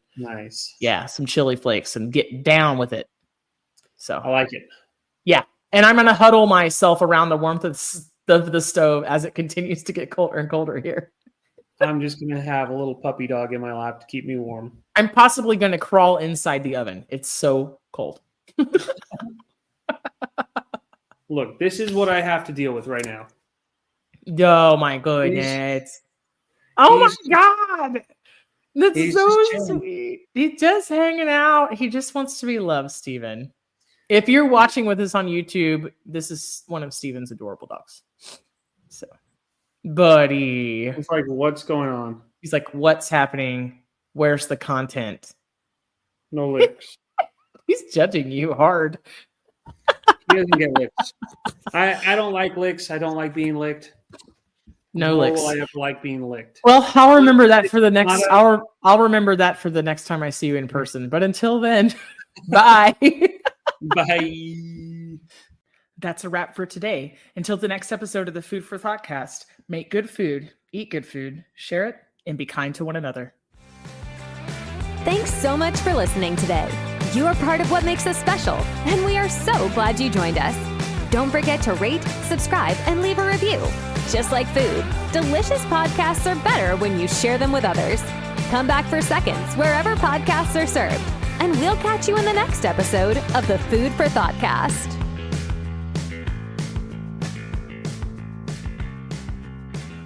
some chili flakes, and get down with it. So I like it. Yeah, and I'm gonna huddle myself around the warmth of the stove as it continues to get colder and colder here. I'm just gonna have a little puppy dog in my lap to keep me warm. I'm possibly gonna crawl inside the oven. It's so cold. Look, this is what I have to deal with right now. Oh my goodness. My God. That's so sweet. He's just hanging out. He just wants to be loved, Steven. If you're watching with us on YouTube, this is one of Steven's adorable dogs. So, buddy. It's like, what's going on? He's like, what's happening? Where's the content? No licks. He's judging you hard. He doesn't get licks. I don't like licks. I don't like being licked. No licks. I have to like being licked. Well, I'll remember that for the next hour. I'll remember that for the next time I see you in person. But until then, bye. Bye. That's a wrap for today. Until the next episode of the Food for ThoughtCast, make good food, eat good food, share it, and be kind to one another. Thanks so much for listening today. You are part of what makes us special, and we are so glad you joined us. Don't forget to rate, subscribe, and leave a review. Just like food, delicious podcasts are better when you share them with others. Come back for seconds wherever podcasts are served, and we'll catch you in the next episode of the Food for ThoughtCast.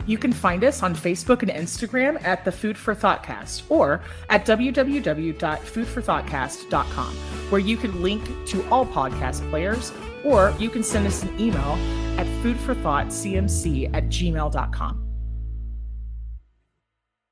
You can find us on Facebook and Instagram at the Food for ThoughtCast or at www.foodforthoughtcast.com, where you can link to all podcast players, or you can send us an email at foodforthoughtcmc@gmail.com.